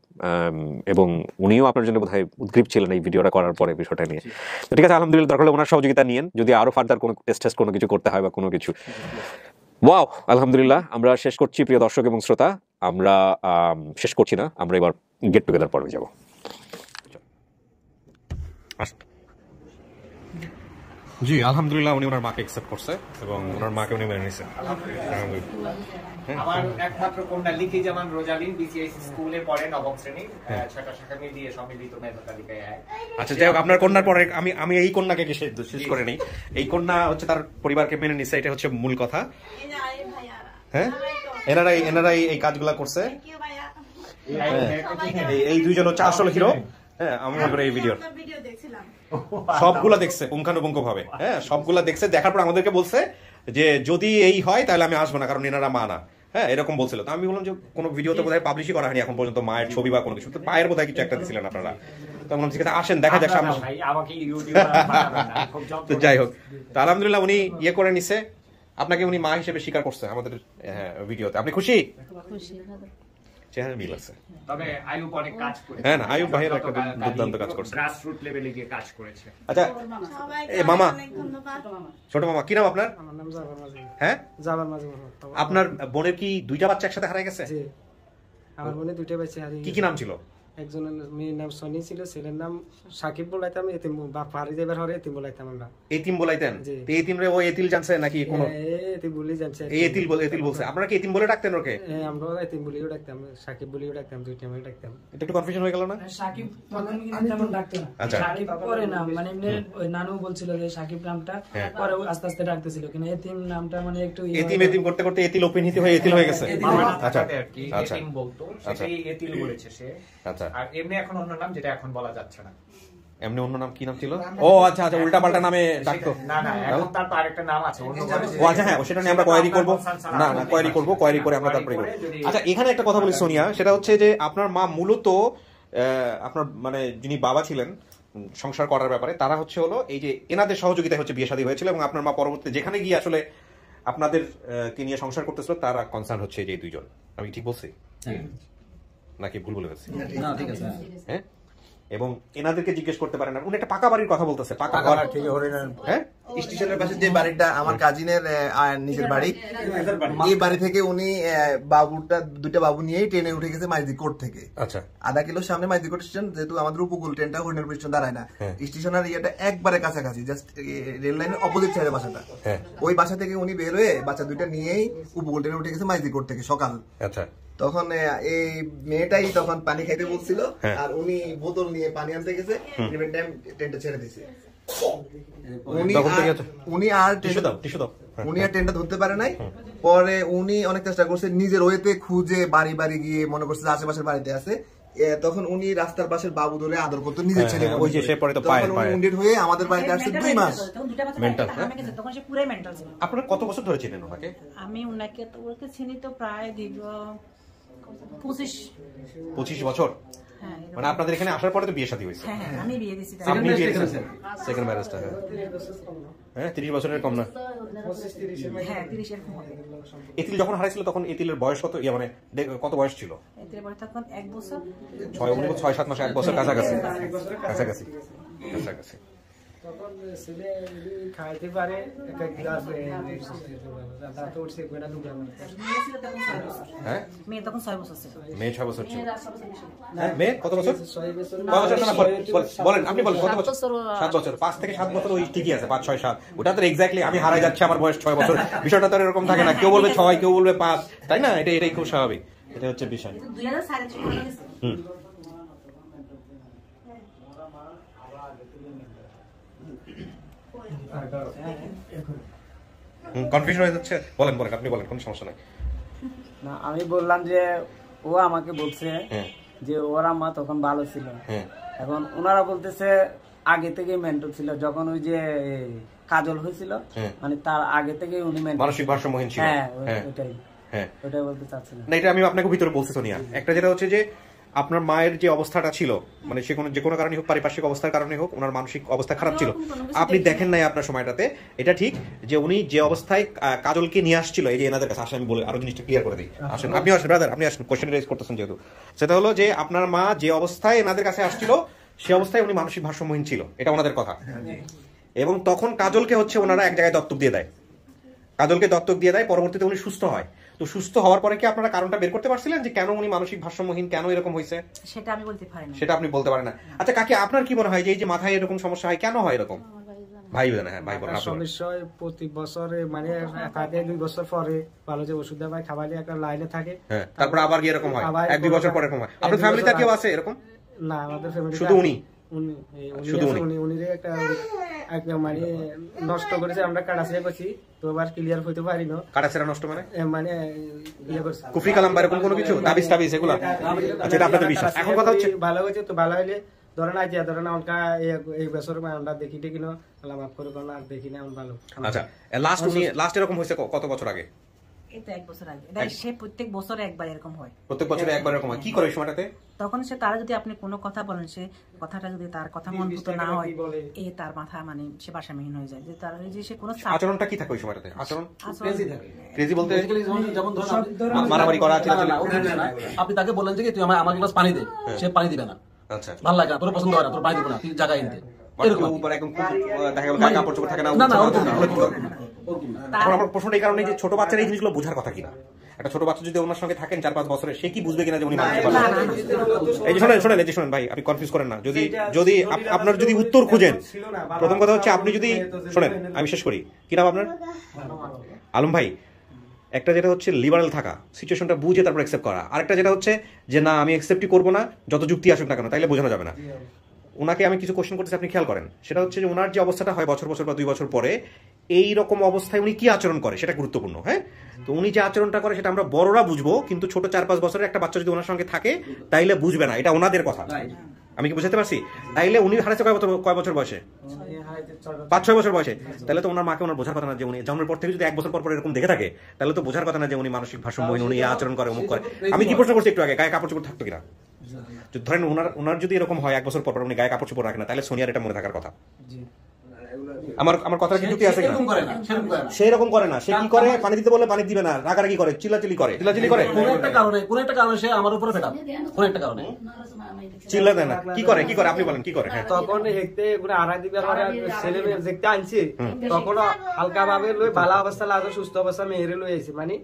এবং উনিও আপনার জন্য বোধহয় উদ্গ্রীব ছিলেন এই ভিডিওটা করার পরে বিষয়টা নিয়ে। তো ঠিক আছে, আলহামদুলিল্লাহ, দরকার হলে ওনার সহযোগিতা নিয়েন যদি আরো ফার্দার কোনো টেস্ট কোনো কিছু করতে হয় বা কোনো কিছু। ওয়াও, আলহামদুলিল্লাহ। আমরা শেষ করছি প্রিয় দর্শক এবং শ্রোতা, আমরা শেষ করছি না, আমরা এবার গেট টুগেদার পর্বে যাব। জি আলহামদুলিল্লাহ, উনি ওনার মাকে অ্যাকসেপ্ট করছে এবং ওনার মাকে উনি মেনে নিয়েছেন। আমার একমাত্র কন্যা লিখি জামান রোজালিন বিসিএস স্কুলে পড়ে, নবম শ্রেণী, 6টা শাখা মিলিয়ে সম্মিলিত মেধা তালিকায়। আচ্ছা যাই হোক, আপনার কন্যার পরে আমি এই কন্যাকে শেষ করে নেই। এই কন্যা হচ্ছে তার পরিবারকে মেনে নিচ্ছে, এটা হচ্ছে মূল কথা। হ্যাঁ, এনারাই এই কাজগুলা করছে। এই 2জন হচ্ছে আসল হিরো। হ্যাঁ, আমি মনে করি এই ভিডিও সবগুলা দেখছে পুঙ্খানুপুঙ্খ ভাবে। হ্যাঁ, সবগুলা দেখছে, দেখার পর আমাদেরকে বলছে যে যদি এই হয় তাহলে আমি আসবো না, কারণ এনারা মা না। হ্যাঁ, এরকম বলছিল। তো আমি বললাম যে কোনো ভিডিওতে বোধহয় পাবলিশই করা হয়নি এখন পর্যন্ত মায়ের ছবি বা কোনো কিছু, তো পায়ের বোধহয় কিছু একটা দিছিলেন আপনারা। তো আমি বললাম ঠিক আছে আসেন দেখা যাক সামনে। ভাই আমাকে ইউটিউবার বানাবেন না, খুব তো যাই হোক, তো আলহামদুলিল্লাহ উনি ইয়ে করে নিছে, আপনাকে উনি মা হিসেবে স্বীকার করছে আমাদের ভিডিওতে। আপনি খুশি? খুশি চেহারা মিল আছে। তবে আয়ুব অনেক কাজ করেছে। হ্যাঁ না, আয়ুব ভাইয়ের একটা দুর্দান্ত কাজ করছে, গ্রাসরুট লেভেলে গিয়ে কাজ করেছে। আচ্ছা এই মামা, অনেক ধন্যবাদ। ছোট মামা কি নাম আপনার? আমার নাম জাবার মাঝি। হ্যাঁ জাবার মাঝি। আপনার বোনের কি দুইটা বাচ্চা একসাথে হারিয়ে গেছে? জি, আমার বোনে দুইটা বাচ্চা হারিয়ে কি গেছে। কি নাম ছিল? একজনের মেয়ের নাম সনি ছিল, ছেলের নাম সাকিব বলাইতাম, এতিম বাপ হারি যাবার হরে এতিম বলাইতাম আমরা। এতিম বলাইতেন? জি। তো এতিম রে ও এতিল জানছে নাকি কোনো? এতিম বলি জানছে। এই এতিল বলছে। আপনারা কি এতিম বলে ডাকতেন ওকে? আমরা এতিম বলিও ডাকতাম, সাকিব বলিও ডাকতাম, দুইটা আমি ডাকতাম। এটা একটু কনফিউশন হয়ে গেল না? সাকিব তখন কিন্তু তেমন ডাকতো না। আচ্ছা। সাকিব পরে না, মানে এমনি ওই নানু বলছিল যে সাকিব নামটা, হ্যাঁ। পরে ও আস্তে আস্তে ডাকতেছিল, কিন্তু এতিম নামটা মানে একটু এতিম এতিম করতে করতে এতিল ওপেনিতে হয়ে এতিল হয়ে গেছে। আচ্ছা আর কি আচ্ছা এতিম বলতো, আচ্ছা। সেটাই এতিল বলেছে সে। আচ্ছা, আর এমনি এখন অন্য নাম যেটা এখন বলা যাচ্ছে না। এমনি অন্য নাম কি নাম ছিল? ও আচ্ছা আচ্ছা, উল্টা পাল্টা নামে ডাকতো। না না, এখন তার তো আরেকটা নাম আছে অন্য ভাবে। ও আচ্ছা হ্যাঁ, সেটা নিয়ে আমরা কোয়ারি করব। না না, কোয়ারি করব, কোয়ারি করে আমরা তারপরে করব। আচ্ছা এখানে একটা কথা বলি সোনিয়া, সেটা হচ্ছে যে আপনার মা মূলত আপনার মানে যিনি বাবা ছিলেন সংসার করার ব্যাপারে, তারা হচ্ছে হলো এই যে এনাদের সহযোগিতায় হচ্ছে বিয়ে শাদী হয়েছিল, এবং আপনার মা পরবর্তীতে যেখানে গিয়ে আসলে আপনাদের কে নিয়ে সংসার করতেছিল তারা কনসার্ন হচ্ছে এই যে দুইজন। আমি ঠিক বলছি নাকি ভুল বলে গেছি? না ঠিক আছে। হ্যাঁ, এবং এনাদেরকে জিজ্ঞেস করতে পারেন না, উনি একটা পাকা বাড়ির কথা বলতেছে, পাকা ঘর। হ্যাঁ, স্টেশনের পাশে যে বাড়িটা আমার কাজিনের নিজের বাড়ি, এই বাড়ি থেকে উনি দুইটা বাবু নিয়েই ট্রেনে উঠে গেছে মাইজদি কোর্ট থেকে। আচ্ছা, আধা কিলো সামনে মাইজদি কোর্ট স্টেশন, যেহেতু আমাদের উপকূল ট্রেনটা হরিণের স্টেশন দাঁড়ায় না, স্টেশনের ইয়েটা একবারে কাছাকাছি, জাস্ট রেল লাইনের অপোজিট সাইডের বাসাটা। ওই বাসা থেকে উনি বের হয়ে বাচ্চা দুইটা নিয়েই উপকূল ট্রেনে উঠে গেছে মাইজদি কোর্ট থেকে সকাল। আচ্ছা, তখন এই মেয়েটাই তখন পানি খাইতে বলছিল, আর উনি বোতল নিয়ে পানি আনতে গেছে, ট্রেনটা ছেড়ে দিছে। উনি আর ট্রেনটা ধরতে পারে নাই। পরে উনি অনেক চেষ্টা করছে নিজের ওয়েতে খুঁজে বাড়ি বাড়ি গিয়ে, মনে করছে যে আশেপাশের বাড়িতে আছে। তখন উনি রাস্তার পাশের বাবু ধরে আদর করতো নিজের ছেলে। ওই যে সে পরে তো পায় উন্ডিট হয়ে আমাদের বাড়িতে আসছে 2 মাস। মেন্টাল। তখন সে পুরাই মেন্টাল ছিল। আপনারা কত বছর ধরে চিনেন ওনাকে? আমি উনাকে তো ওকে চিনি তো প্রায় দীর্ঘ 25 বছর। হ্যাঁ, মানে আপনাদের এখানে আসার পরে তো বিয়ে শাদী হয়েছে? হ্যাঁ আমি বিয়ে দিয়েছি। আপনি বিয়ে দিয়েছেন? সেকেন্ড ম্যারেজটা? হ্যাঁ, 30 বছরের কম না? হ্যাঁ 30 এর কম হবে। এতিল যখন হারাইছিল তখন এতিলের বয়স কত, মানে কত বয়স ছিল? এতে বয়স তখন 1 বছর। 6-7 মাস, 1 বছর কাছাকাছি। কাছাকাছি কাছাকাছি। তখন ছেলে খাইতে পারে একটা গ্লাস দাঁত উঠছে গোটা দুটো। হ্যাঁ, মেয়ে তখন 6 বছর ছিল। মেয়ে 6 বছর ছিল। হ্যাঁ, মেয়ে কত বছর? 6 বছর। কত বছর না বলেন, আপনি বলেন কত বছর? 7 বছর। 5 থেকে 7 বছর ওই ঠিকই আছে, 5, 6, 7। ওটা তো এক্স্যাক্টলি আমি হারাই যাচ্ছি, আমার বয়স 6 বছর, বিষয়টা তো এরকম থাকে না, কেউ বলবে 6, কেউ বলবে 5, তাই না? এটাই খুব স্বাভাবিক, এটা হচ্ছে বিষয়। 2004 এ হয়ে গেছে। কনফিউশন হয়ে যাচ্ছে? বলেন বলেন, আপনি বলেন, কোনো সমস্যা নাই। না আমি বললাম যে ও আমাকে বলছে যে ওর আম্মা তখন ভালো ছিল, এখন ওনারা বলতেছে আগে থেকে মেন্টল ছিল, যখন ওই যে কাজল হয়েছিল মানে তার আগে থেকে উনি মানসিক ভারসাম্যহীন ছিল। হ্যাঁ ওটাই বলতে চাচ্ছিলাম। না, এটা আমি আপনাকে ভিতরে বলছি সোনিয়া। একটা যেটা হচ্ছে যে আপনার মায়ের যে অবস্থাটা ছিল, মানে যে কোনো কারণে হোক, পারিপার্শ্বিক অবস্থার কারণে হোক, ওনার মানসিক অবস্থা খারাপ ছিল, আপনি দেখেন নাই আপনার সময়টাতে। এটা ঠিক যে উনি যে অবস্থায় কাজলকে নিয়ে আসছিল এই যে এনাদের কাছে, আসেন আমি বলে আরো জিনিসটা ক্লিয়ার করে দিই। আসেন, আপনি আসেন ব্রাদার, আপনি আসেন, কোশ্চেন রেজ করতেছেন যেহেতু। সেটা হলো যে আপনার মা যে অবস্থায় এনাদের কাছে আসছিল সে অবস্থায় উনি মানসিক ভারসাম্যহীন ছিল, এটা ওনাদের কথা। এবং তখন কাজলকে হচ্ছে ওনারা এক জায়গায় দত্তক দিয়ে দেয়, কাজলকে দত্তক দিয়ে দেয়, পরবর্তীতে উনি সুস্থ হয়। তো সুস্থ হওয়ার পরে কি আপনারা কারণটা বের করতে পারছিলেন যে কেন উনি মানসিক ভারসাম্যহীন, কেন এরকম হয়েছে? সেটা আমি বলতে পারি না। সেটা আপনি বলতে পারেন না। আচ্ছা কাকি, আপনার কি মনে হয় যে এই যে মাথায় এরকম সমস্যা হয়, কেন হয় এরকম? ভাই জানে। হ্যাঁ ভাই বলেন। সমস্যা হয় প্রতি বছরে, মানে 1-2 বছর পরে ভালো যে ওষুধ দেয় খাবারে একটা লাইনে থাকে, হ্যাঁ, তারপর আবার কি এরকম হয়? 1-2 বছর পরে এরকম হয়? আপনার ফ্যামিলিতে কেউ আছে এরকম? না, আমাদের ফ্যামিলি শুধু উনি। উনি একটা মানে নষ্ট করেছে, আমরা কাটাছেড়া করছি, তো আবার ক্লিয়ার হইতে পারি না। কাটাছেড়া নষ্ট মানে মানে ইয়ে করছে কুফরি কালাম বা এরকম কোনো কিছু, তাবিজ টাবিজ এগুলো? আচ্ছা, এটা আপনাদের বিশ্বাস। এখন কথা হচ্ছে ভালো হয়েছে, তো ভালো হইলে ধরেন আজ ধরেন আমরা এই বছর আমরা দেখি টেকি না, আল্লাহ মাফ করে না, দেখি না ভালো। আচ্ছা, লাস্ট এরকম হয়েছে কত বছর আগে? এই তো 1 বছর আগে সে প্রত্যেক বছরে একবার এরকম হয়। প্রত্যেক বছরে একবার এরকম হয়, কি করে ওই সময়টাতে? তখন সে তারা যদি আপনি কোনো কথা বলেন, সে কথাটা যদি তার কথা মনপুত না হয়, তার মাথা মানে সে ভারসাম্যহীন হয়ে যায়। যে তার যে সে কোনো আচরণটা কি থাকে ওই সময়টাতে? আচরণ ক্রেজি থাকে। ক্রেজি বলতে যেমন মারামারি করা, আপনি তাকে বললেন যে তুই আমার গ্লাস পানি দে, সে পানি দিবে না। আচ্ছা, ভালো লাগে না, তোর পছন্দ হয় না, তোর পানি দিব না, তুই জায়গায় এনতে এরকম একদম দেখা গেল কাপড় চোপড় থাকে না। এখন আমার প্রশ্নটা এই কারণে যে ছোট বাচ্চারা এই জিনিসগুলো বোঝার কথা কিনা। একটা ছোট বাচ্চা যদি ওনার সঙ্গে থাকেন 4-5 বছরের, সে কি বুঝবে কিনা যে উনি মানুষের ভাষা? এই যে শোনেন, এই যে শোনেন ভাই, আপনি কনফিউজ করেন না। যদি আপনার যদি উত্তর খুঁজেন, প্রথম কথা হচ্ছে আপনি যদি শোনেন, আমি শেষ করি। কি নাম আপনার? আলম ভাই। একটা যেটা হচ্ছে লিবারাল থাকা, সিচুয়েশনটা বুঝে তারপর অ্যাকসেপ্ট করা। আরেকটা যেটা হচ্ছে যে না আমি অ্যাকসেপ্টই করবো না, যত যুক্তি আসুক না কেন, তাইলে বোঝানো যাবে না। ওনাকে আমি কিছু কোশ্চেন করতেছি, আপনি খেয়াল করেন। সেটা হচ্ছে যে ওনার যে অবস্থাটা হয় বছর বা 2 বছর পরে, এই রকম অবস্থায় উনি কি আচরণ করে সেটা গুরুত্বপূর্ণ। হ্যাঁ, তো উনি যে আচরণটা করে সেটা আমরা বড়রা বুঝবো, কিন্তু ছোট 4-5 বছরের একটা বাচ্চা যদি ওনার সঙ্গে থাকে তাইলে বুঝবে না। এটা ওনাদের কথা, আমি কি বুঝতে পারছি? তাইলে উনি হারাইছে কয় বছর বয়সে? 5-6 বছর বয়সে। তাহলে তো ওনার মাকে ওনার বোঝার কথা না যে উনি জন্মের পর থেকে যদি 1 বছর পর এরকম দেখে থাকে, তাহলে তো বোঝার কথা না যে উনি মানসিক ভারসাম্যহীন, উনি আচরণ করে, অমুক করে। আমি কি প্রশ্ন করছি একটু আগে, গায়ে কাপড় চোপড় থাকতো কিনা? ধরেন ওনার যদি এরকম হয় 1 বছর পর উনি গায়ে কাপড় চোপড় রাখে না, তাহলে সোনিয়ার এটা মনে থাকার কথা। আমার কথা কি যুক্তি আছে কিনা? সেরকম করে না। সে কি করে? পানি দিতে বললে পানি দিবে না, রাগারাগি করে, চিল্লাচিল্লি করে। কোন একটা কারণে সে আমার উপরে ফেটা, কোন একটা কারণে চিল্লা দেয় না। কি করে আপনি বলেন, কি করে? হ্যাঁ, তখন হেঁটে আড়াই দিবার ছেলে মেয়ে দেখতে আনছে, তখন হালকা ভাবে লই ভালো অবস্থা লাগে, সুস্থ অবস্থা মেয়েরে লই আইছে। মানে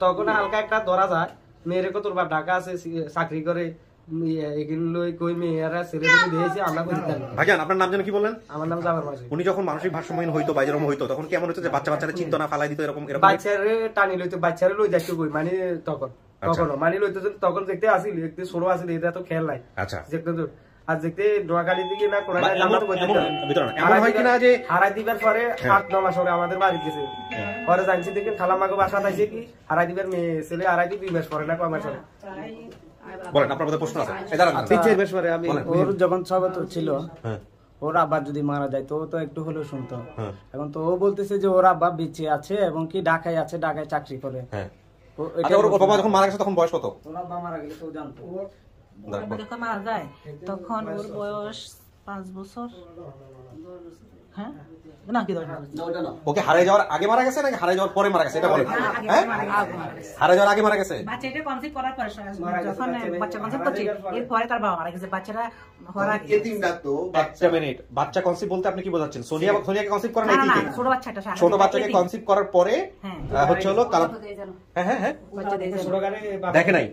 তখন হালকা একটা ধরা যায়, মেয়েরে কত বার ঢাকা আছে, চাকরি করে, ভাইজান আপনার নাম যেন কি বললেন? আমার নাম জামার মাঝি। উনি যখন মানসিক ভারসাম্যহীন হইতো বা এরকম হইতো, তখন কেমন হতো যে বাচ্চারা চিন্তা না ফালাই দিত, এরকম বাচ্চারে টানি লইতো, বাচ্চারে লই যাইতো কই, মানে তখন মানে লইতো, তখন দেখতে আসিল, দেখতে ছোট আসিল, এটা তো খেয়াল নাই। আচ্ছা, দেখতে তো আর দেখতে নোয়াখালী দিকে না কোন হারাই দিবার পরে 8-9 মাস পরে আমাদের বাড়ি গেছে, পরে জানছি দেখেন খালামাকে বাসা পাইছে কি হারাই দিবার মেয়ে ছেলে হারাই দিয়ে 2 মাস পরে না কয় মাস পরে। বলেন, আপনার মধ্যে প্রশ্ন আছে? ওর যখন 6 বছর ছিল, ওর আব্বা যদি মারা যায় তো ও তো একটু হলেও শুনতো। এখন তো ও বলতেছে যে ওর আব্বা বেঁচে আছে এবং কি ঢাকায় আছে, ঢাকায় চাকরি করে। ওর বাবা যখন মারা গেছে তখন বয়স কত? ওর আব্বা মারা গেলে তো জানতো। যখন মারা যায় তখন ওর বয়স 5 বছর। হ্যাঁ না, কি দরকার? ওকে হারিয়ে যাওয়ার আগে মারা গেছে নাকি হারিয়ে যাওয়ার পরে মারা গেছে? এটা বলেন। হ্যাঁ, হারিয়ে যাওয়ার আগে মারা গেছে। বাচ্চাটা কনসিভ করার পরে, যখন বাচ্চা কনসিভ করছে এরপরে তার বাবা মারা গেছে। বাচ্চাটা হওয়ার আগে এতিম ডাকতো। একটা মিনিট, বাচ্চা কনসিভ বলতে আপনি কি বোঝাচ্ছেন? সোনিয়াকে কনসিভ করা নাই? না, ছোট বাচ্চাটা, ছোট বাচ্চাকে কনসিভ করার পরে হচ্ছে হলো হ্যাঁ দেখে নাই।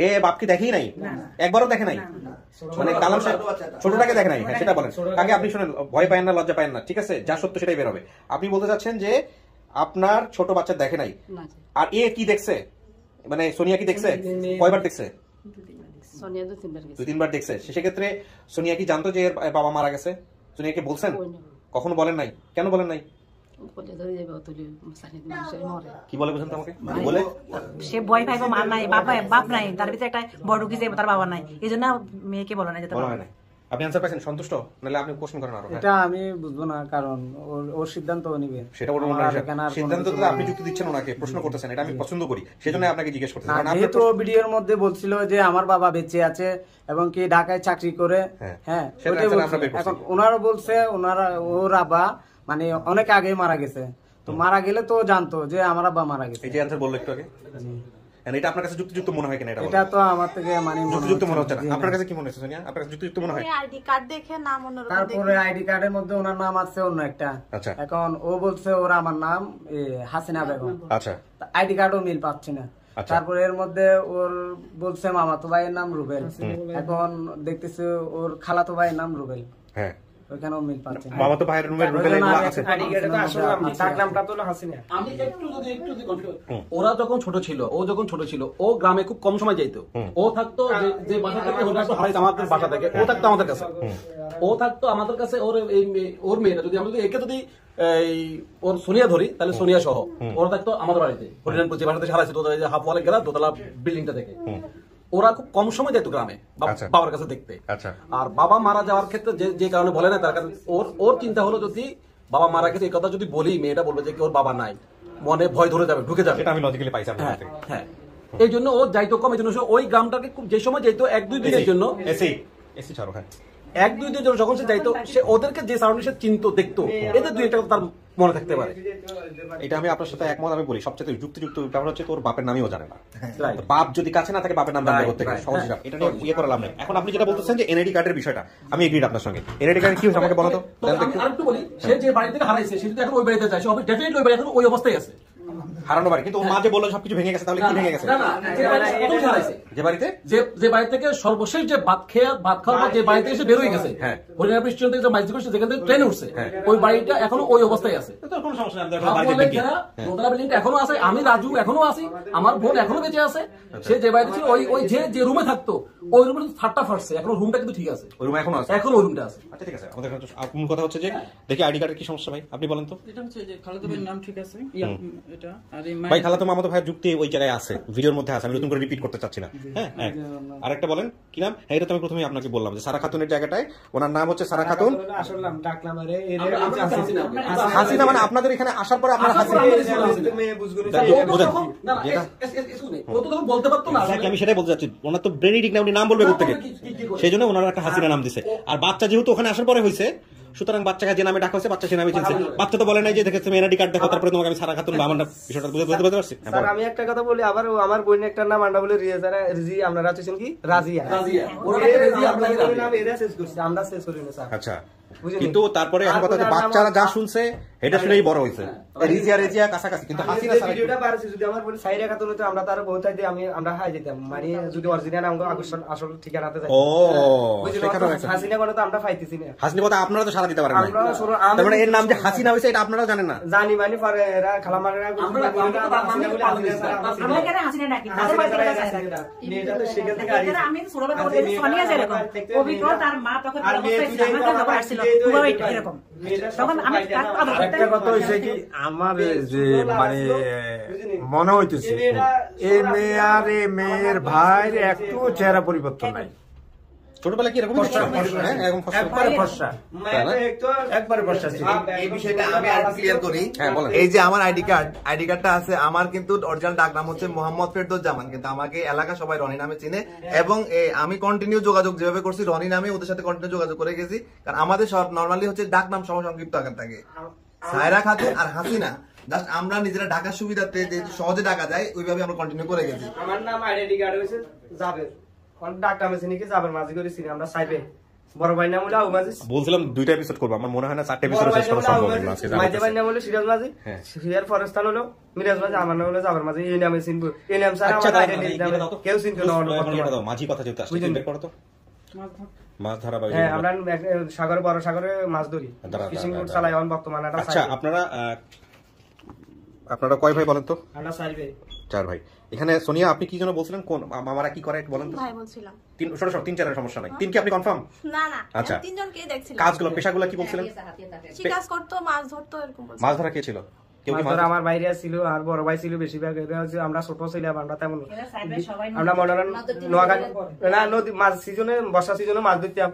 এ বাপকে দেখেই নাই, একবারও দেখে নাই। মানে কালাম সাহেব ছোটটাকে দেখে নাই। হ্যাঁ, সেটা বলেন। আগে আপনি শুনেন, ভয় পায়েন না, লজ্জা পায়েন না, ঠিক আছে? যা সত্য সেটাই বের হবে। আপনি বলতে চাচ্ছেন যে আপনার ছোট বাচ্চা দেখে নাই, আর এ কি দেখছে? মানে সোনিয়া কি দেখছে? কয়বার দেখছে? 2-3 বার দেখছে। সেক্ষেত্রে সোনিয়া কি জানতো যে এর বাবা মারা গেছে? সোনিয়াকে বলছেন? কখনো বলেন নাই? কেন বলেন নাই? কি বলে বুঝেন তো আমাকে? বলে সে ভয় পাইবো, মার নাই, বাপ নাই, তার ভিতরে একটা বড় ঢুকে যাবে, তার বাবা নাই, এই জন্য মেয়েকে বলো না যেতে পারবে না। আপনি আনসার পাইছেন, সন্তুষ্ট? নাহলে আপনি কোশ্চেন করেন আরো। এটা আমি বুঝবো না, কারণ ওর সিদ্ধান্ত ও নিবে। সেটা ওর সিদ্ধান্ত তো আপনি যুক্তি দিচ্ছেন, ওনাকে প্রশ্ন করতেছেন, এটা আমি পছন্দ করি, সেজন্য আপনাকে জিজ্ঞেস করতেছি। যেহেতু ভিডিওর মধ্যে বলছিল যে আমার বাবা বেঁচে আছে এবং কি ঢাকায় চাকরি করে। হ্যাঁ, এখন ওনারা বলছে ওর আব্বা মানে অনেক আগে মারা গেছে, তো মারা গেলে তো জানতো যে আমার আব্বা মারা গেছে। এই যে অ্যানসার বললো একটু আগে, এটা আপনার কাছে যুক্তিযুক্ত মনে হয় কিনা? এটা তো আমার থেকে মানে যুক্তিযুক্ত মনে হচ্ছে না। আপনার কাছে কি মনে হচ্ছে সোনিয়া? আপনার কাছে যুক্তিযুক্ত মনে হয়? আইডি কার্ড দেখে নাম অন্যরকম, তারপরে আইডি কার্ডের মধ্যে ওনার নাম আছে অন্য একটা। আচ্ছা, এখন ও বলছে ওরা আমার নাম হাসিনা বেগম। আচ্ছা, আইডি কার্ডও মিল পাচ্ছি না। তারপরে এর মধ্যে ওর বলছে মামাতো ভাইয়ের নাম রুবেল, এখন দেখতেছি ওর খালাতো ভাইয়ের নাম রুবেল। হ্যাঁ, ওখানেও মিল পাচ্ছে না। মামাতো ভাইয়ের রুবেল আছে। আমি একটু যদি ওরা যখন ছোট ছিল, ও গ্রামে খুব কম সময় যাইতো। ও থাকতো যে বাসা থেকে আমাদের বাসা থেকে, ও থাকতো আমাদের কাছে। ওর মেয়েটা যদি আমরা একে যদি ওর সোনিয়া ধরি, তাহলে সোনিয়া সহ ওরা থাকতো আমাদের বাড়িতে, হরিরানপুর যে বাসাতে সারাইছে, হাফ ওয়ালে গেলা দোতলা বিল্ডিংটা থেকে। ওরা খুব কম সময় যেত গ্রামে বাবার কাছে দেখতে। আর বাবা মারা যাওয়ার ক্ষেত্রে যে কারণে বলে না, তার কাছে ওর চিন্তা হলো যদি বাবা মারা গেছে এই কথা যদি বলি, মেয়েটা বলবে যে ওর বাবা নাই, মনে ভয় ধরে যাবে, ঢুকে যাবে। সেটা আমি লজিক্যালি পাইছি আপনার কাছ থেকে। হ্যাঁ, এই জন্য ও যাইতো কম, এই জন্য ওই গ্রামটাকে যে সময় যাইতো 1-2 দিনের জন্য, এসি ছাড়ো, হ্যাঁ 1-2 দিনের জন্য যখন সে যাইতো, সে ওদেরকে যে সাউন্ড সে চিনতো, দেখতো, এদের দুই একটা কথা তার মনে থাকতে পারে। এটা আমি আপনার সাথে একমত। আমি বলি সবচেয়ে যুক্তিযুক্ত ব্যাপার হচ্ছে তোর বাপের নামও জানে না। বাপ যদি কাছে না থাকে বাপের নাম জানতে করতে গেলে সহজ হিসাব, এটা নিয়ে ইয়ে করা লাভ নেই। এখন আপনি যেটা বলতেছেন যে এনআইডি কার্ডের বিষয়টা, আমি এগ্রিড আপনার সঙ্গে। এনআইডি কার্ড কি হয়েছে আমাকে বলো তো। আমি আরেকটু বলি, সে যে বাড়ি থেকে হারাইছে, সে যদি এখন ওই বাড়িতে যায়, সে ডেফিনেটলি ওই বাড়ি এখন ওই অবস্থায় আছে, হারানো বাড়ি। কিন্তু ওর মা যে বললো সবকিছু ভেঙে গেছে, তাহলে কি ভেঙে গেছে? যে বাড়িতে যে বাড়ি থেকে সর্বশেষ যে ভাত খাওয়ার যে বাড়িতে এসে বের হয়ে গেছে, হ্যাঁ হরিনাথ স্টেশন থেকে যে মাইজ করছে, যেখান থেকে ট্রেনে উঠছে, ওই বাড়িটা এখনো ওই অবস্থায় আছে। কোনো সমস্যা নেই, দোতলা বিল্ডিংটা এখনো আছে, আমি রাজু এখনো আছি, আমার বোন এখনো বেঁচে আছে। সে যে বাড়িতে ছিল, ওই যে রুমে থাকতো, ওই রুমে ছাদটা ফাটছে, এখন রুমটা কিন্তু ঠিক আছে, ওই রুম এখনো আছে, এখন ওই রুমটা আছে। আচ্ছা ঠিক আছে। আমাদের মূল কথা হচ্ছে যে দেখি আইডি কার্ডের কি সমস্যা ভাই, আপনি বলেন তো। এটা হচ্ছে যে খালাতো ভাইয়ের নাম ঠিক আছে, এটা আর এই ভাই খালাতো মামাতো ভাইয়ের যুক্তি ওই জায়গায় আছে, ভিডিওর মধ্যে আছে, আমি নতুন করে রিপিট করতে চাচ্ছি না। হ্যাঁ হ্যাঁ, আরেকটা বলেন কি নাম? হ্যাঁ, এটা তো আমি প্রথমেই আপনাকে বললাম যে সারা খাতুনের জায়গাটায় ওনার নাম হচ্ছে সারা খাতুন। হাসিনা মানে আপনাদের এখানে আসার পরে আপনার হাসিনা বলতে পারতো না। আমি সেটাই বলতে চাচ্ছি, ওনার তো ব্রেনই ঠিক না, উনি নাম বলবে কোথেকে, সেই জন্য ওনার একটা হাসিনা নাম দিছে। আর বাচ্চা যেহেতু ওখানে আসার পরে হয়েছে, সুতরাং বাচ্চাকে যে নামে ডাকা হয়েছে বাচ্চা সে নামে চিনছে। বাচ্চা তো বলে নাই যে দেখেছে এনআইডি কার্ড দেখো তারপরে তোমাকে আমি সারা খাতুন বা আমার বিষয়টা বুঝতে পারছি। স্যার আমি একটা কথা বলি, আবার আমার বোনের একটা নাম আমরা বলি রিজি, আপনারা চাইছেন কি রাজিয়া, আমরা শেষ করি না স্যার। আচ্ছা, কিন্তু তারপরে এখন কথা হচ্ছে বাচ্চারা যা শুনছে এটা শুনেই বড় হয়েছে, রিজিয়া কাছাকাছি। কিন্তু হাসিনা ভিডিওটা পারছি, যদি আমার বলি সাইরা খাতুন হতো, আমরা তার বহুত চাইতে আমরা হাই যেতাম, মানে যদি অরিজিনাল আমগো আসল ঠিকানাতে যাই। ও হাসিনা কোন তো আমরা পাইতেছি না। হাসিনা কথা আপনারা তো সারা দিতে পারেন না, তার মানে এর নাম যে হাসিনা হয়েছে এটা আপনারা জানেন না। জানি মানে পরে এরা খালামারেরা আমরা কেন হাসিনা নাকি তাদের বাড়িতে যাইরা মেয়েটা তো সেখান থেকে আসছে। আমি ছোটবেলা থেকে সোনিয়া যেরকম অভিজ্ঞতা, তার মা তখন অবস্থায় আমাকে যখন আসছিল পুরো এরকম, তখন আমি একটা কথা হইছে কি, আমার যে মানে মনে হইতেছে এই মেয়ে আর এই মেয়ের ভাইয়ের একটু চেহারা পরিবর্তন নাই। ছোটবেলা কি এরকম একবারে ফর্সা, একবারে ফর্সা ছিল। এই বিষয়টা আমি আর ক্লিয়ার করি। এই যে আমার আইডি কার্ডটা আছে, আমার কিন্তু অরিজিনাল ডাক নাম হচ্ছে মোহাম্মদ ফেরদৌস জামান, কিন্তু আমাকে এলাকা সবাই রনি নামে চিনে। এবং আমি কন্টিনিউ যোগাযোগ যেভাবে করছি রনি নামে ওদের সাথে কন্টিনিউ যোগাযোগ করে গেছি, কারণ আমাদের সব নর্মালি হচ্ছে ডাক নাম সংক্ষিপ্ত আকার থাকে। সায়রা খাতুন আর হাসিনা জাস্ট আমরা নিজেরা ঢাকার সুবিধাতে যে সহজে ডাকা যায় ওইভাবে আমরা কন্টিনিউ করে গেছি। আমার নাম আইডি কার্ড হইছে জাবের, ডাকটা আমি চিনি কি জাবের মাঝি করেছি, আমরা সাইবে বড় ভাই নাম হলো আবু মাজিদ। বলছিলাম 2টা এপিসোড করব, আমার মনে হয় না 4টা এপিসোড শেষ করা সম্ভব না আজকে। মাঝি ভাই নাম হলো সিরাজ মাঝি, সিরাজ ফরেস্তান হলো মিরাজ মাঝি, আমার নাম হলো জাবের মাঝি। এই নামে চিনবো, এই নাম স্যার আমার আইডেন্টিটি কেউ চিনতো না। এটা দাও মাঝি কথা যেটা আসছে বের করো তো। মাছ ধরা বাই, হ্যাঁ আমরা সাগরে বড় সাগরে মাছ ধরি, ফিশিং বোট চালাই এখন বর্তমানে। আচ্ছা আপনারা কয় ভাই বলেন তো? আমরা 4 ভাই। 4 ভাই। এখানে সোনিয়া আপনি কি যেন বলছিলেন, কোন মামারা কি করে একটু বলেন তো? ভাই বলছিলাম 3-4 সমস্যা নাই। 3 কি আপনি কনফার্ম? না না, আচ্ছা 3 জনকেই দেখছিলাম। কাজগুলো পেশাগুলো কি বলছিলেন? সে কাজ করতো, মাছ ধরতো, এরকম বলছিলাম। মাছ ধরা কে ছিল? কেউ কি মাছ? আমার বাইরে ছিল আর বড় ভাই ছিল বেশিরভাগ। আমরা ছোট ছিলাম, আমরা তেমন আমরা মনে করেন নোয়াখালী না নদী মাছ সিজনে, বর্ষা সিজনে মাছ ধরতাম।